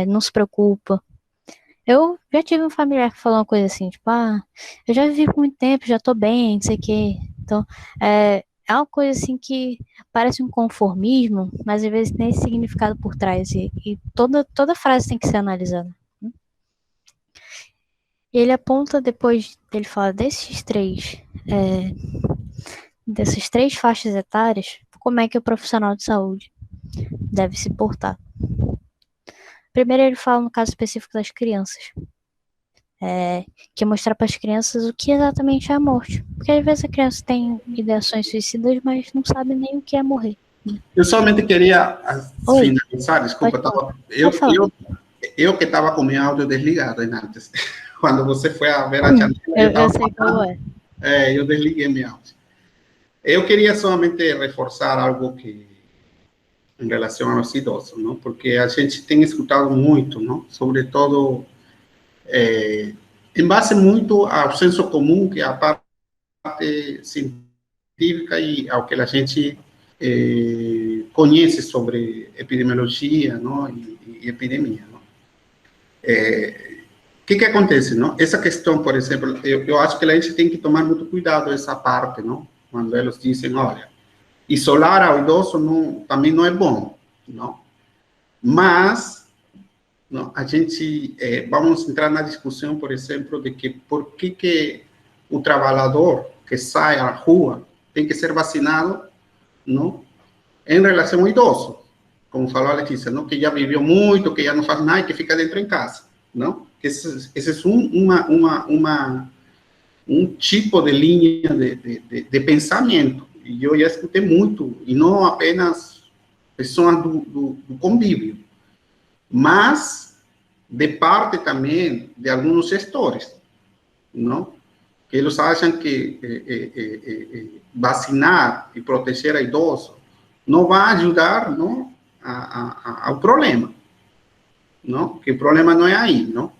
não se preocupa. Eu já tive um familiar que falou uma coisa assim, tipo, eu já vivi por muito tempo, já tô bem, não sei o quê. Então, é uma coisa assim que parece um conformismo, mas às vezes tem esse significado por trás, e toda frase tem que ser analisada. E ele aponta, depois dele falar dessas três faixas etárias, como é que o profissional de saúde deve se portar. Primeiro ele fala no caso específico das crianças, que é mostrar para as crianças o que exatamente é a morte. Porque às vezes a criança tem ideações suicidas, mas não sabe nem o que é morrer. Eu somente queria finalizar, desculpa, eu que estava com meu áudio desligado antes. Quando você foi a ver a janela, eu sei como é. Eu desliguei meu áudio. Eu queria somente reforçar algo que em relação aos idosos, não? Porque a gente tem escutado muito, não? Sobretudo em base muito ao senso comum, que é a parte científica e ao que a gente conhece sobre epidemiologia, não? E epidemia, não? O que acontece, não? Essa questão, por exemplo, eu acho que a gente tem que tomar muito cuidado essa parte, não? Quando eles dizem, olha, isolar ao idoso também não é bom, não? Mas não, a gente vamos entrar na discussão, por exemplo, de que por que o trabalhador que sai à rua tem que ser vacinado, não? Em relação ao idoso, como falou a Letícia, não? Que já viveu muito, que já não faz nada e que fica dentro em casa, não? Esse é um tipo de linha de pensamento. E eu já escutei muito, e não apenas pessoas do convívio, mas de parte também de alguns gestores, não? Que eles acham que vacinar e proteger a idosos não vai ajudar, não, ao problema, não? Que o problema não é aí, não?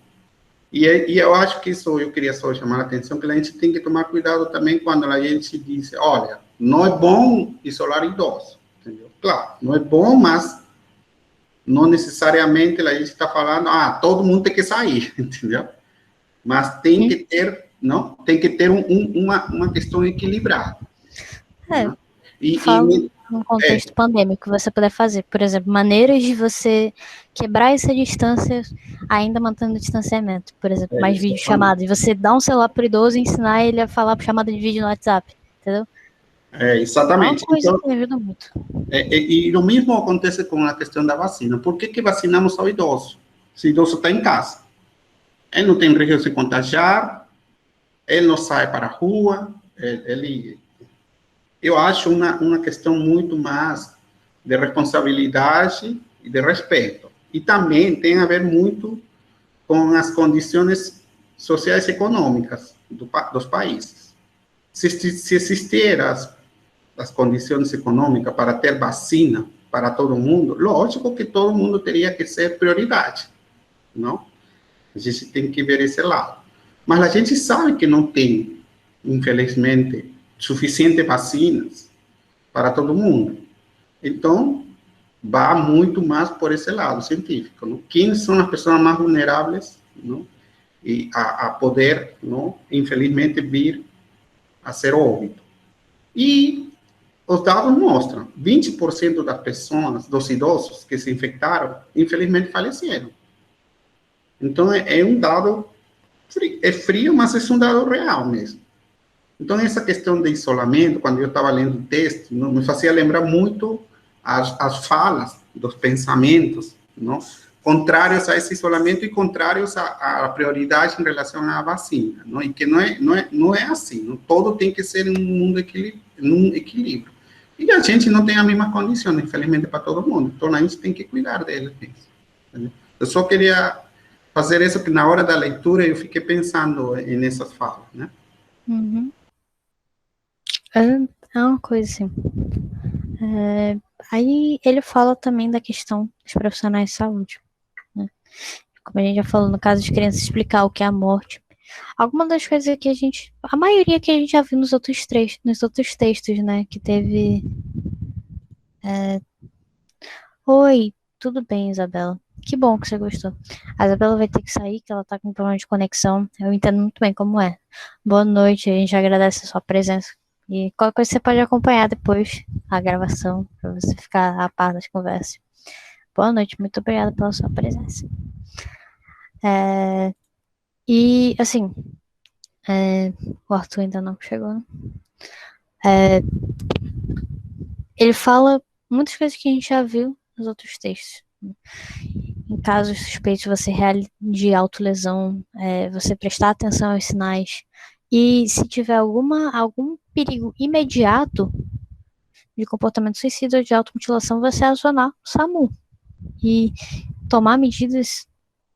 E eu acho que isso eu queria só chamar a atenção, que a gente tem que tomar cuidado também quando a gente diz, olha, não é bom isolar idosos, entendeu? Claro, não é bom, mas não necessariamente a gente está falando, todo mundo tem que sair, entendeu? Mas tem que ter, não? Tem que ter uma questão equilibrada. Num contexto pandêmico, você puder fazer, por exemplo, maneiras de você quebrar essa distância, ainda mantendo o distanciamento, por exemplo, mais videochamada, e você dar um celular para o idoso e ensinar ele a falar por chamada de vídeo no WhatsApp, entendeu? Exatamente. É uma coisa que ajuda muito. E o mesmo acontece com a questão da vacina. Por que vacinamos ao idoso? Se o idoso está em casa, ele não tem risco de se contagiar, ele não sai para a rua, eu acho uma questão muito mais de responsabilidade e de respeito. E também tem a ver muito com as condições sociais e econômicas dos países. Se existir as condições econômicas para ter vacina para todo mundo, lógico que todo mundo teria que ser prioridade, não? A gente tem que ver esse lado. Mas a gente sabe que não tem, infelizmente, suficientes vacinas para todo mundo. Então, vai muito mais por esse lado científico, não? Quem são as pessoas mais vulneráveis, não? e a poder, não, infelizmente, vir a ser óbito. E os dados mostram, 20% das pessoas, dos idosos que se infectaram, infelizmente faleceram. Então, é um dado frio, é frio, mas é um dado real mesmo. Então, essa questão de isolamento, quando eu estava lendo o texto, não, me fazia lembrar muito as falas dos pensamentos, não? Contrários a esse isolamento e contrários à prioridade em relação à vacina, não? E que não é assim, não? Todo tem que ser num equilíbrio. E a gente não tem a mesma condição, infelizmente, para todo mundo. Então, a gente tem que cuidar deles. Eu só queria fazer isso, porque na hora da leitura eu fiquei pensando nessas falas, né? Uhum. É uma coisa assim. Aí ele fala também da questão dos profissionais de saúde, né? Como a gente já falou, no caso de crianças, explicar o que é a morte. Algumas das coisas que a maioria que a gente já viu nos outros textos, né? Que teve. Oi, tudo bem, Isabela? Que bom que você gostou. A Isabela vai ter que sair, que ela tá com problema de conexão. Eu entendo muito bem como é. Boa noite, a gente agradece a sua presença. E qualquer coisa você pode acompanhar depois a gravação, para você ficar a par das conversas. Boa noite, muito obrigada pela sua presença. E, assim, o Arthur ainda não chegou, né? Ele fala muitas coisas que a gente já viu nos outros textos. Em casos suspeitos, você de autolesão, você prestar atenção aos sinais. E se tiver algum perigo imediato de comportamento suicida ou de automutilação, você acionar o SAMU. E tomar medidas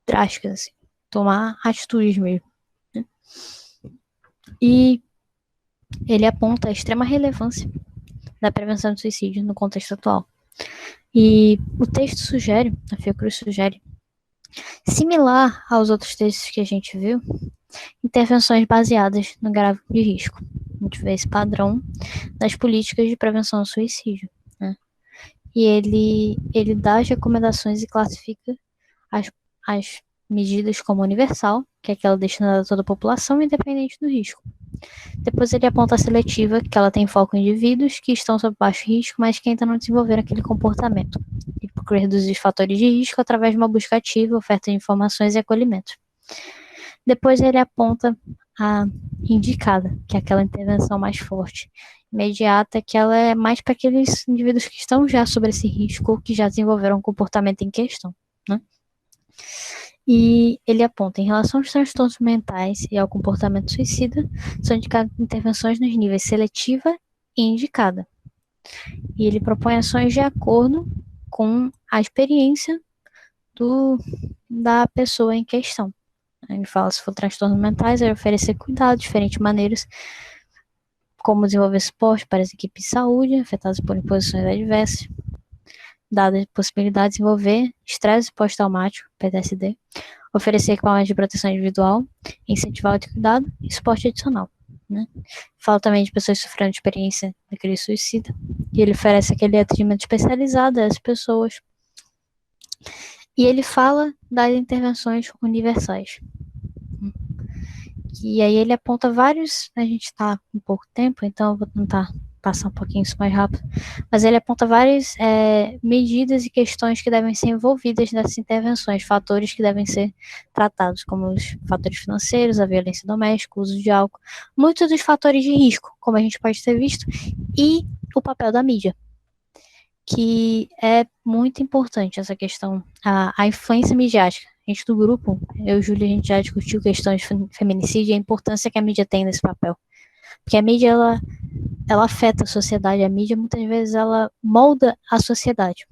drásticas, assim, tomar atitudes mesmo. Né? E ele aponta a extrema relevância da prevenção do suicídio no contexto atual. E o texto sugere, a Fiocruz sugere, similar aos outros textos que a gente viu, intervenções baseadas no grau de risco. A gente vê esse padrão das políticas de prevenção ao suicídio, né? E ele dá as recomendações e classifica as medidas como universal, que é aquela destinada a toda a população, independente do risco. Depois ele aponta a seletiva, que ela tem foco em indivíduos que estão sob baixo risco, mas que ainda não desenvolveram aquele comportamento, e procura reduzir os fatores de risco através de uma busca ativa, oferta de informações e acolhimento. Depois ele aponta a indicada, que é aquela intervenção mais forte, imediata, que ela é mais para aqueles indivíduos que estão já sobre esse risco ou que já desenvolveram o comportamento em questão, né? E ele aponta, em relação aos transtornos mentais e ao comportamento suicida, são indicadas intervenções nos níveis seletiva e indicada. E ele propõe ações de acordo com a experiência da pessoa em questão. Ele fala, se for transtornos mentais, é oferecer cuidado de diferentes maneiras, como desenvolver suporte para as equipes de saúde afetadas por imposições adversas, dadas a possibilidade de desenvolver estresse pós-traumático, PTSD, oferecer equipamentos de proteção individual, incentivar o autocuidado e suporte adicional, né? Fala também de pessoas sofrendo experiência de crise suicida, e ele oferece aquele atendimento especializado a essas pessoas. E ele fala das intervenções universais. E aí ele aponta vários, a gente está com pouco tempo, então eu vou tentar passar um pouquinho isso mais rápido, mas ele aponta várias medidas e questões que devem ser envolvidas nessas intervenções, fatores que devem ser tratados, como os fatores financeiros, a violência doméstica, o uso de álcool, muitos dos fatores de risco, como a gente pode ter visto, e o papel da mídia, que é muito importante essa questão, a influência midiática. A gente do grupo, eu e o Júlio, a gente já discutiu questões de feminicídio e a importância que a mídia tem nesse papel. Porque a mídia, ela afeta a sociedade, a mídia muitas vezes ela molda a sociedade.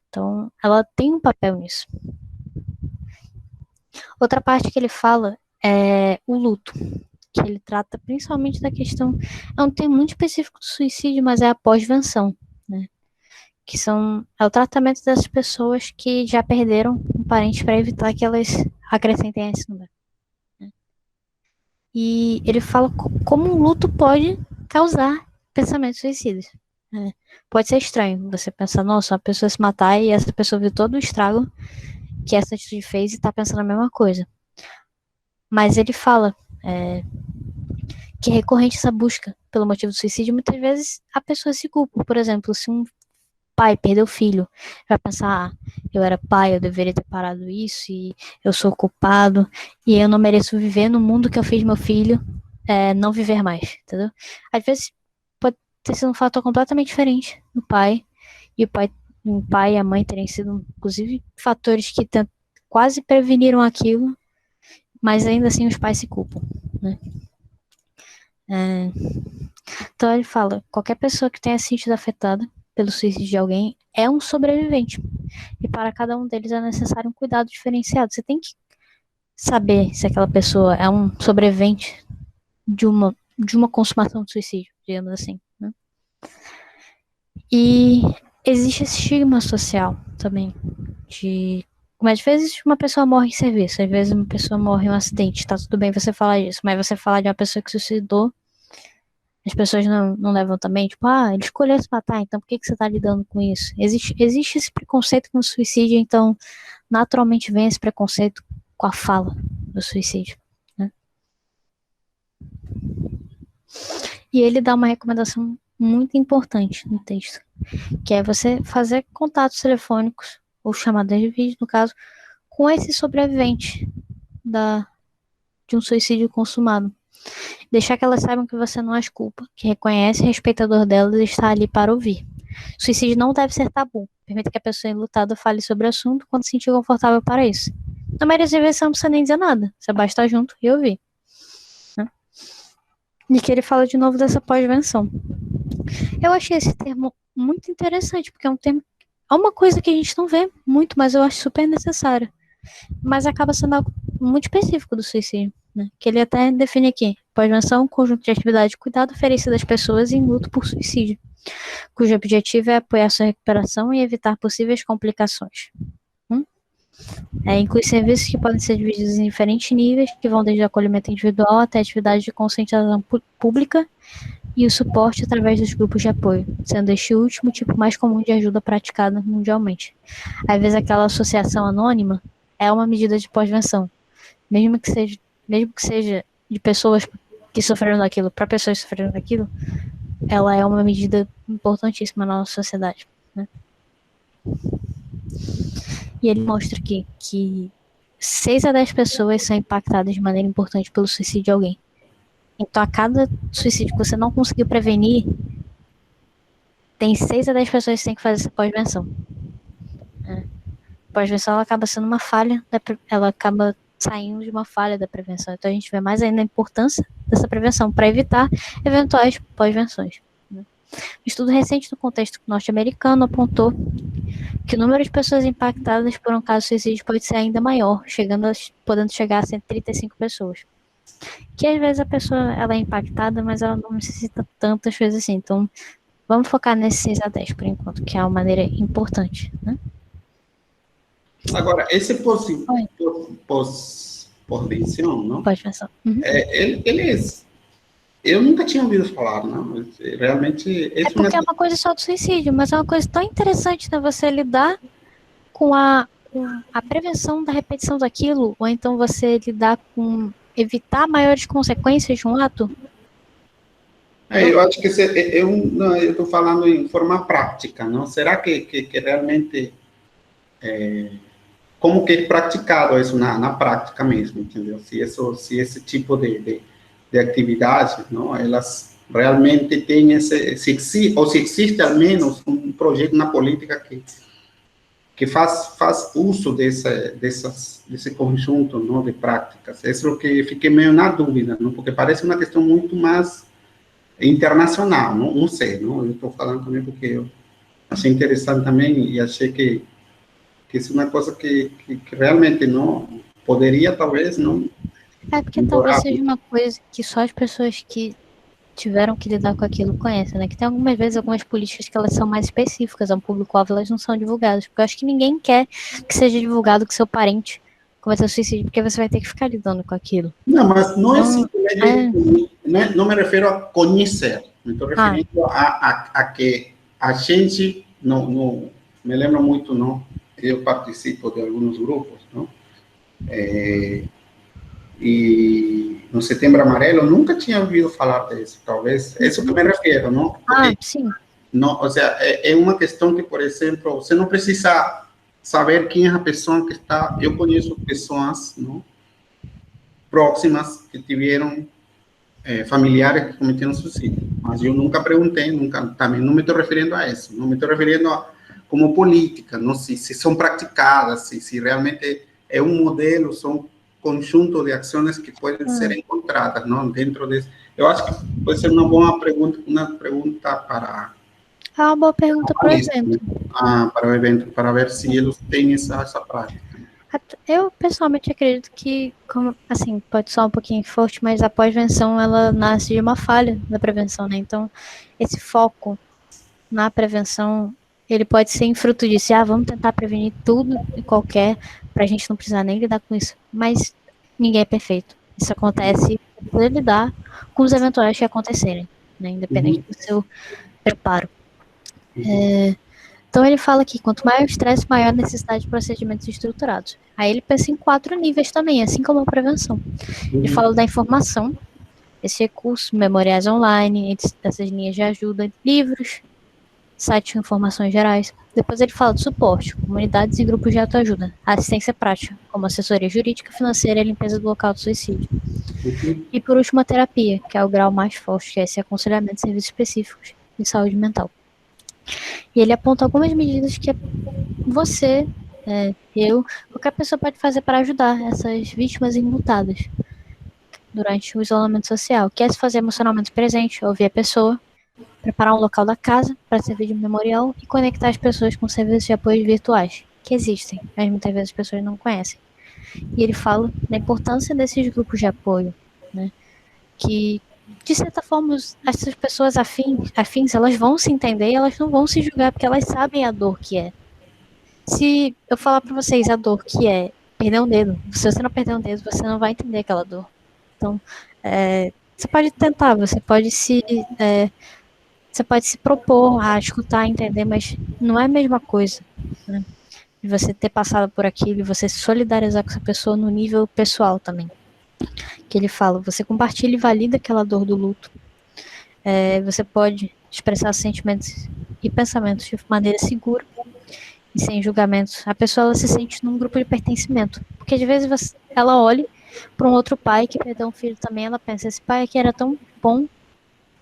Então, ela tem um papel nisso. Outra parte que ele fala é o luto, que ele trata principalmente da questão, é um termo muito específico do suicídio, mas é a pós-venção, né? Que é o tratamento das pessoas que já perderam um parente para evitar que elas acrescentem esse número. Né? E ele fala como o luto pode causar pensamentos suicidas. Né? Pode ser estranho você pensar, nossa, uma pessoa se matar e essa pessoa viu todo o estrago que essa atitude fez e está pensando a mesma coisa. Mas ele fala que é recorrente essa busca pelo motivo do suicídio. Muitas vezes a pessoa se culpa. Por exemplo, se um pai perdeu o filho, vai pensar, eu era pai, eu deveria ter parado isso, e eu sou culpado, e eu não mereço viver no mundo que eu fiz meu filho não viver mais, entendeu? Às vezes pode ter sido um fator completamente diferente do pai, e o pai e a mãe terem sido, inclusive, fatores que quase preveniram aquilo, mas ainda assim os pais se culpam, né? Então ele fala, qualquer pessoa que tenha se sentido afetada pelo suicídio de alguém é um sobrevivente. E para cada um deles é necessário um cuidado diferenciado. Você tem que saber se aquela pessoa é um sobrevivente de uma consumação de suicídio, digamos assim, né? E existe esse estigma social também de... Mas às vezes uma pessoa morre em serviço, às vezes uma pessoa morre em um acidente, tá tudo bem você falar disso, mas você falar de uma pessoa que suicidou, as pessoas não levam também, tipo, ele escolheu se matar, então por que você tá lidando com isso? Existe esse preconceito com o suicídio, então naturalmente vem esse preconceito com a fala do suicídio, né? E ele dá uma recomendação muito importante no texto, que é você fazer contatos telefônicos, ou chamadas de vídeo, no caso, com esse sobrevivente de um suicídio consumado. Deixar que elas saibam que você não as culpa, que reconhece e respeita a dor delas e está ali para ouvir. Suicídio não deve ser tabu. Permita que a pessoa enlutada fale sobre o assunto quando se sentir confortável para isso. Na maioria das vezes você não precisa nem dizer nada. Você basta estar junto e ouvir, né? E que ele fala de novo dessa pós-venção. Eu achei esse termo muito interessante, porque é um termo... É uma coisa que a gente não vê muito, mas eu acho super necessário. Mas acaba sendo algo muito específico do suicídio, né? Que ele até define aqui: pós-venção, um conjunto de atividades de cuidado oferecidas às pessoas em luto por suicídio, cujo objetivo é apoiar sua recuperação e evitar possíveis complicações. Inclui serviços que podem ser divididos em diferentes níveis, que vão desde o acolhimento individual até atividades de conscientização pública e o suporte através dos grupos de apoio, sendo este último o tipo mais comum de ajuda praticada mundialmente. Às vezes aquela associação anônima é uma medida de pós-venção, mesmo que seja de pessoas que sofreram daquilo para pessoas que sofreram daquilo, ela é uma medida importantíssima na nossa sociedade, né? E ele mostra aqui que 6 a 10 pessoas são impactadas de maneira importante pelo suicídio de alguém. Então, a cada suicídio que você não conseguiu prevenir, tem 6 a 10 pessoas que têm que fazer essa pós-venção. Pós-venção, ela acaba sendo uma falha, ela acaba saindo de uma falha da prevenção. Então, a gente vê mais ainda a importância dessa prevenção para evitar eventuais pós-venções, né? Um estudo recente no contexto norte-americano apontou que o número de pessoas impactadas por um caso de suicídio pode ser ainda maior, podendo chegar a 135 pessoas. Que às vezes a pessoa ela é impactada, mas ela não necessita tantas coisas assim. Então, vamos focar nesse 6 a 10 por enquanto, que é uma maneira importante, né? Agora, esse pós-venção, não? Pós-venção. Eu nunca tinha ouvido falar, não. Realmente... porque é uma coisa só do suicídio, mas é uma coisa tão interessante, né? Você lidar com a prevenção da repetição daquilo, ou então você lidar com evitar maiores consequências de um ato. Eu acho que eu estou falando em forma prática, não? Será que realmente... como que é praticado isso na prática mesmo, entendeu? Se esse tipo de atividades, não, elas realmente têm se existe ao menos um projeto na política que faz uso desse conjunto, não, de práticas. Isso é o que fiquei meio na dúvida, não? Porque parece uma questão muito mais internacional, não sei, não? Eu estou falando também porque eu achei interessante também e achei que isso é uma coisa que realmente não poderia, talvez, não... Porque talvez seja uma coisa que só as pessoas que tiveram que lidar com aquilo conhecem, né? Que tem algumas vezes algumas políticas que elas são mais específicas a um público-alvo, elas não são divulgadas, porque eu acho que ninguém quer que seja divulgado que seu parente cometeu suicídio, porque você vai ter que ficar lidando com aquilo. Não, mas não então, não me refiro a conhecer, me estou referindo a que a gente não me lembro muito, não? Eu participo de alguns grupos, não? E E no Setembro Amarelo eu nunca tinha ouvido falar disso, talvez, é isso que me refiro, não? Porque, sim. não, ou seja, é uma questão que, por exemplo, você não precisa saber quem é a pessoa que está... Eu conheço pessoas, não, próximas que tiveram familiares que cometeram suicídio, mas eu nunca perguntei, nunca, também não me estou referindo a isso, não me estou referindo a como política, não se são praticadas, se realmente é um modelo, são conjunto de ações que podem ser encontradas, não, dentro desse. Eu acho que pode ser uma pergunta para... uma boa pergunta para o evento. Para o evento, para ver se eles têm essa prática. Eu, pessoalmente, acredito que, como, assim, pode soar um pouquinho forte, mas a pós-venção, ela nasce de uma falha da prevenção, né? Então, esse foco na prevenção, ele pode ser em fruto disso. Vamos tentar prevenir tudo e qualquer, para a gente não precisar nem lidar com isso. Mas ninguém é perfeito. Isso acontece para poder lidar com os eventuais que acontecerem, né? Independente do seu preparo. Então ele fala que quanto maior o estresse, maior a necessidade de procedimentos estruturados. Aí ele pensa em 4 níveis também, assim como a prevenção. Ele fala da informação, esse recurso, memoriais online, essas linhas de ajuda, livros, sites com informações gerais. Depois ele fala do suporte, comunidades e grupos de autoajuda, assistência prática, como assessoria jurídica, financeira e limpeza do local do suicídio. E por último a terapia, que é o grau mais forte, que é esse aconselhamento de serviços específicos de saúde mental. E ele aponta algumas medidas que você, qualquer pessoa pode fazer para ajudar essas vítimas enlutadas durante o isolamento social, que é se fazer emocionalmente presente, ouvir a pessoa, preparar um local da casa para servir de memorial e conectar as pessoas com serviços de apoio virtuais, que existem, mas muitas vezes as pessoas não conhecem. E ele fala da importância desses grupos de apoio, né, que de certa forma, essas pessoas afins, elas vão se entender e elas não vão se julgar, porque elas sabem a dor que é. Se eu falar pra vocês a dor que é perder um dedo, se você não perder um dedo, você não vai entender aquela dor. Então, você pode tentar, você pode se propor a escutar, entender, mas não é a mesma coisa, né? De você ter passado por aquilo e você se solidarizar com essa pessoa no nível pessoal também. Que ele fala, você compartilha e valida aquela dor do luto. Você pode expressar sentimentos e pensamentos de maneira segura e sem julgamentos. A pessoa ela se sente num grupo de pertencimento, porque às vezes ela olha para um outro pai que perdeu um filho também, ela pensa, esse pai aqui era tão bom,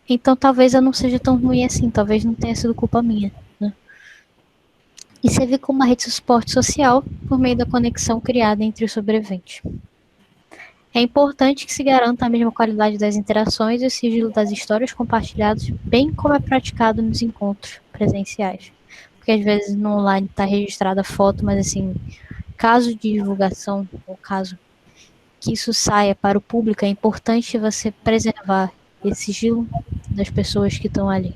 então talvez eu não seja tão ruim assim, talvez não tenha sido culpa minha, né? E serve como uma rede de suporte social por meio da conexão criada entre os sobreviventes. É importante que se garanta a mesma qualidade das interações e o sigilo das histórias compartilhadas, bem como é praticado nos encontros presenciais. Porque às vezes no online está registrada a foto, mas assim, caso de divulgação, ou caso que isso saia para o público, é importante você preservar esse sigilo das pessoas que estão ali.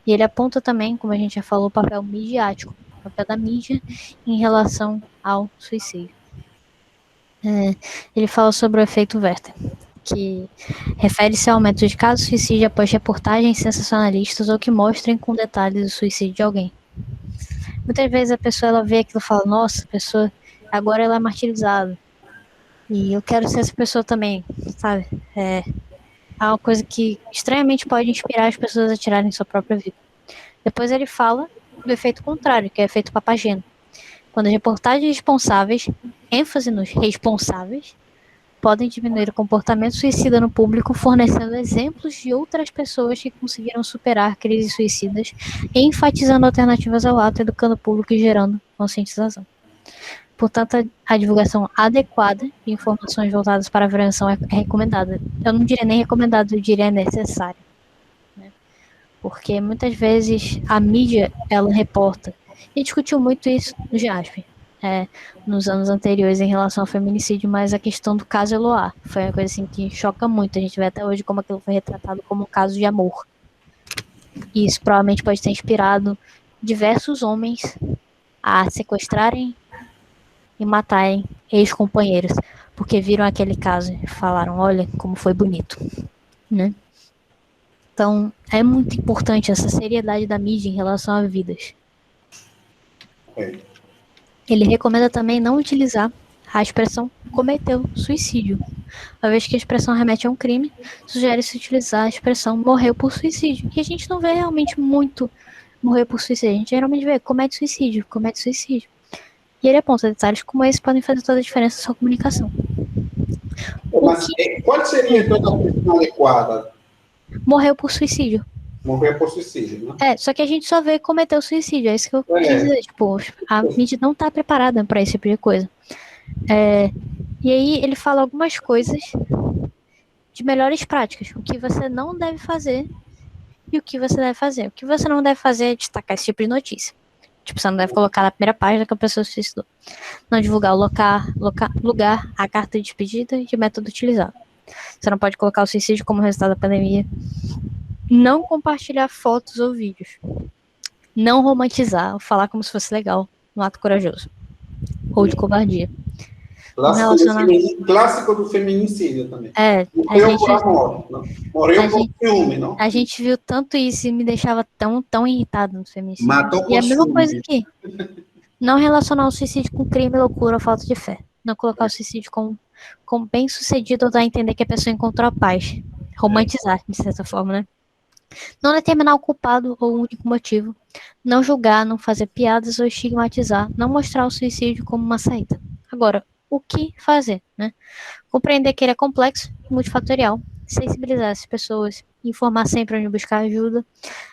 E ele aponta também, como a gente já falou, o papel midiático, o papel da mídia em relação ao suicídio. Ele fala sobre o efeito Werther, que refere-se ao aumento de casos de suicídio após reportagens sensacionalistas ou que mostrem com detalhes o suicídio de alguém. Muitas vezes a pessoa ela vê aquilo e fala, nossa, a pessoa agora ela é martirizada. E eu quero ser essa pessoa também, sabe? É uma coisa que estranhamente pode inspirar as pessoas a tirarem sua própria vida. Depois ele fala do efeito contrário, que é o efeito Papageno. Quando as reportagens responsáveis, ênfase nos responsáveis, podem diminuir o comportamento suicida no público, fornecendo exemplos de outras pessoas que conseguiram superar crises suicidas e enfatizando alternativas ao ato, educando o público e gerando conscientização. Portanto, a divulgação adequada de informações voltadas para a prevenção é recomendada. Eu não diria nem recomendado, eu diria necessário, né? Porque muitas vezes a mídia, ela reporta, e discutiu muito isso no GEASP, nos anos anteriores em relação ao feminicídio, mas a questão do caso Eloá foi uma coisa assim que choca muito. A gente vê até hoje como aquilo foi retratado como um caso de amor. E isso provavelmente pode ter inspirado diversos homens a sequestrarem e matarem ex-companheiros, porque viram aquele caso e falaram, olha como foi bonito, né? Então, é muito importante essa seriedade da mídia em relação a vidas. Ele recomenda também não utilizar a expressão cometeu suicídio. Uma vez que a expressão remete a um crime, sugere-se utilizar a expressão morreu por suicídio. E a gente não vê realmente muito morrer por suicídio. A gente geralmente vê comete suicídio, comete suicídio. E ele aponta detalhes como esse podem fazer toda a diferença na sua comunicação. Mas qual seria então a expressão adequada? Morreu por suicídio. Morreu por suicídio, né? Só que a gente só vê cometeu suicídio. É isso que eu quis dizer. Tipo, a mídia não tá preparada para esse tipo de coisa. E aí ele fala algumas coisas de melhores práticas. O que você não deve fazer e o que você deve fazer. O que você não deve fazer é destacar esse tipo de notícia. Tipo, você não deve colocar na primeira página que a pessoa se suicidou. Não divulgar o lugar, a carta de despedida e o método utilizado. Você não pode colocar o suicídio como resultado da pandemia. Não compartilhar fotos ou vídeos. Não romantizar ou falar como se fosse legal um ato corajoso. Ou de covardia. Clássico do feminicídio também. Morreu por amor, não? Morreu por ciúme, não? A gente viu tanto isso e me deixava tão irritado no feminicídio. Matou por e a mesma ciúme. coisa aqui. Não relacionar o suicídio com crime, loucura ou falta de fé. Não colocar o suicídio como bem-sucedido ou dar a entender que a pessoa encontrou a paz. Romantizar, de certa forma, né? Não determinar o culpado ou o único motivo. Não julgar, não fazer piadas ou estigmatizar. Não mostrar o suicídio como uma saída. Agora, o que fazer, né? Compreender que ele é complexo e multifatorial. Sensibilizar as pessoas. Informar sempre onde buscar ajuda.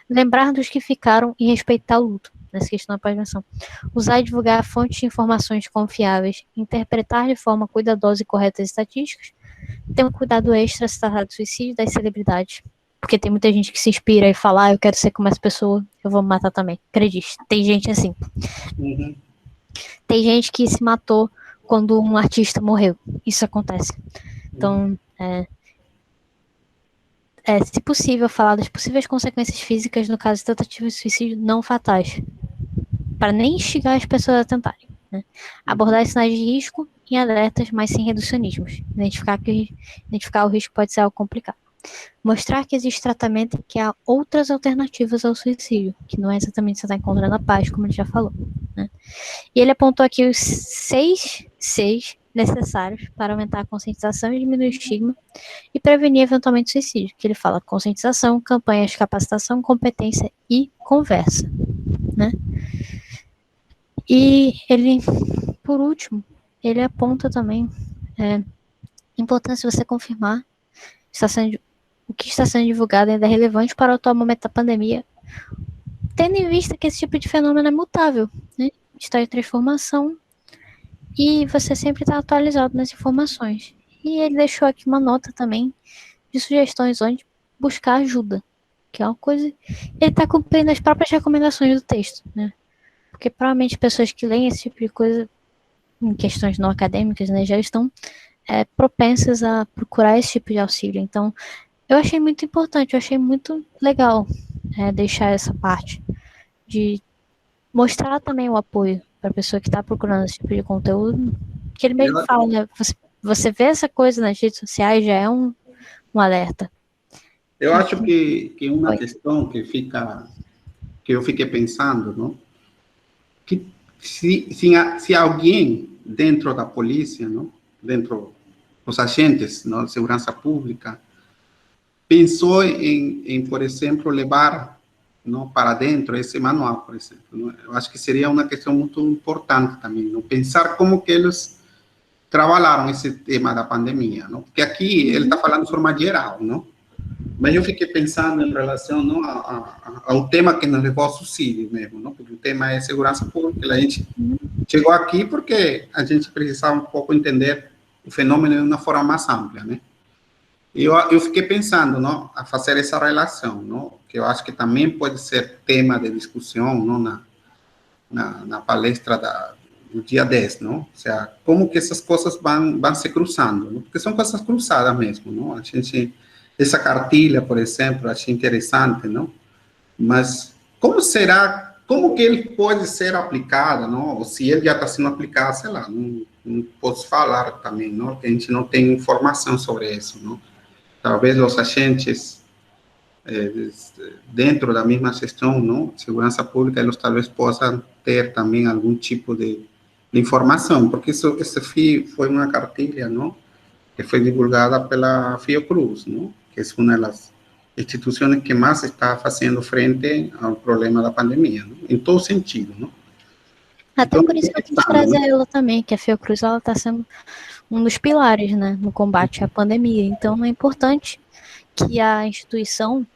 Lembrar dos que ficaram e respeitar o luto. Nessa questão da pós-menção. Usar e divulgar fontes de informações confiáveis. Interpretar de forma cuidadosa e correta as estatísticas. Ter um cuidado extra se tratar do suicídio das celebridades. Porque tem muita gente que se inspira e fala, eu quero ser como essa pessoa, eu vou me matar também. Acredite, tem gente assim. Uhum. Tem gente que se matou quando um artista morreu. Isso acontece. Então, se possível, falar das possíveis consequências físicas no caso de tentativa de suicídio não fatais. Para nem instigar as pessoas a tentarem. Né? Abordar os sinais de risco em alertas, mas sem reducionismos. Identificar o risco pode ser algo complicado. Mostrar que existe tratamento e que há outras alternativas ao suicídio, que não é exatamente você estar encontrando a paz, como ele já falou. Né? E ele apontou aqui os 6 necessários para aumentar a conscientização e diminuir o estigma e prevenir eventualmente o suicídio, que ele fala conscientização, campanhas de capacitação, competência e conversa. Né? E ele, por último, ele aponta também a importância de você confirmar o que está sendo divulgado ainda é relevante para o atual momento da pandemia, tendo em vista que esse tipo de fenômeno é mutável, né? Está em transformação e você sempre está atualizado nas informações. E ele deixou aqui uma nota também de sugestões onde buscar ajuda, que é uma coisa... Ele está cumprindo as próprias recomendações do texto, né? Porque provavelmente pessoas que leem esse tipo de coisa em questões não acadêmicas, né, já estão propensas a procurar esse tipo de auxílio. Então, eu achei muito importante, eu achei muito legal deixar essa parte de mostrar também o apoio para a pessoa que está procurando esse tipo de conteúdo, que ele mesmo fala, né, você vê essa coisa nas redes sociais já é um alerta. Eu acho que uma questão que eu fiquei pensando, não? Que se alguém dentro da polícia, não? Dentro dos agentes, não, de segurança pública, pensou em, por exemplo, levar, não, para dentro esse manual, por exemplo. Não? Eu acho que seria uma questão muito importante também, não? Pensar como que eles trabalharam esse tema da pandemia, não? Porque aqui ele está falando de forma geral, não? Mas eu fiquei pensando em relação, não, ao tema que nos levou ao suicídio mesmo, não? Porque o tema é segurança pública. A gente chegou aqui porque a gente precisava um pouco entender o fenômeno de uma forma mais ampla, né? Eu fiquei pensando, não, a fazer essa relação, não, que eu acho que também pode ser tema de discussão, não, na palestra do dia 10, não? Ou seja, como que essas coisas vão se cruzando, não? Porque são coisas cruzadas mesmo, não? A gente, essa cartilha, por exemplo, achei interessante, não? Mas como que ele pode ser aplicado, não? Ou se ele já está sendo aplicado, sei lá, não posso falar também, não? Porque a gente não tem informação sobre isso, não? Talvez os agentes dentro da mesma gestão, não, segurança pública, eles talvez possam ter também algum tipo de de informação, porque esse foi uma cartilha, não? Que foi divulgada pela Fiocruz, não? Que é uma das instituições que mais está fazendo frente ao problema da pandemia, não? Em todo sentido, não? Até Então, por isso que eu quis trazer ela também, que a Fiocruz está sendo um dos pilares, né, no combate à pandemia. Então, é importante que a instituição,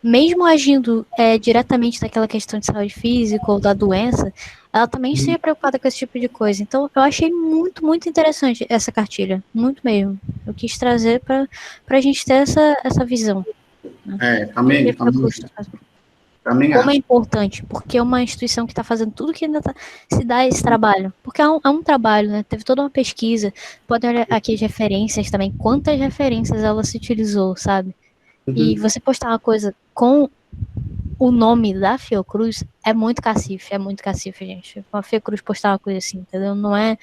mesmo agindo diretamente naquela questão de saúde física ou da doença, ela também esteja preocupada com esse tipo de coisa. Então, eu achei muito, muito interessante essa cartilha. Muito mesmo. Eu quis trazer para a gente ter essa visão. Né? Também Como é importante, porque é uma instituição que está fazendo tudo que ainda se dá esse trabalho. Porque é um trabalho, né? Teve toda uma pesquisa. Podem olhar aqui as referências também. Quantas referências ela se utilizou, sabe? E você postar uma coisa com o nome da Fiocruz é muito cacife, gente. A Fiocruz postar uma coisa assim, entendeu? Não é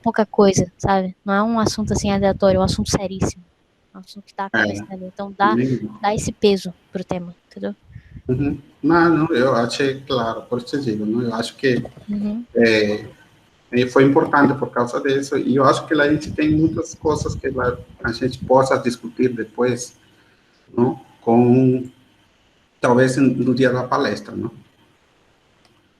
pouca coisa, sabe? Não é um assunto assim aleatório, é um assunto seríssimo. É um assunto que tá a cabeça dela. Então dá esse peso pro tema, entendeu? Não, eu achei claro, por isso eu digo, não? Eu acho que foi importante por causa disso, e eu acho que a gente tem muitas coisas que a gente possa discutir depois, não? Talvez no dia da palestra, não?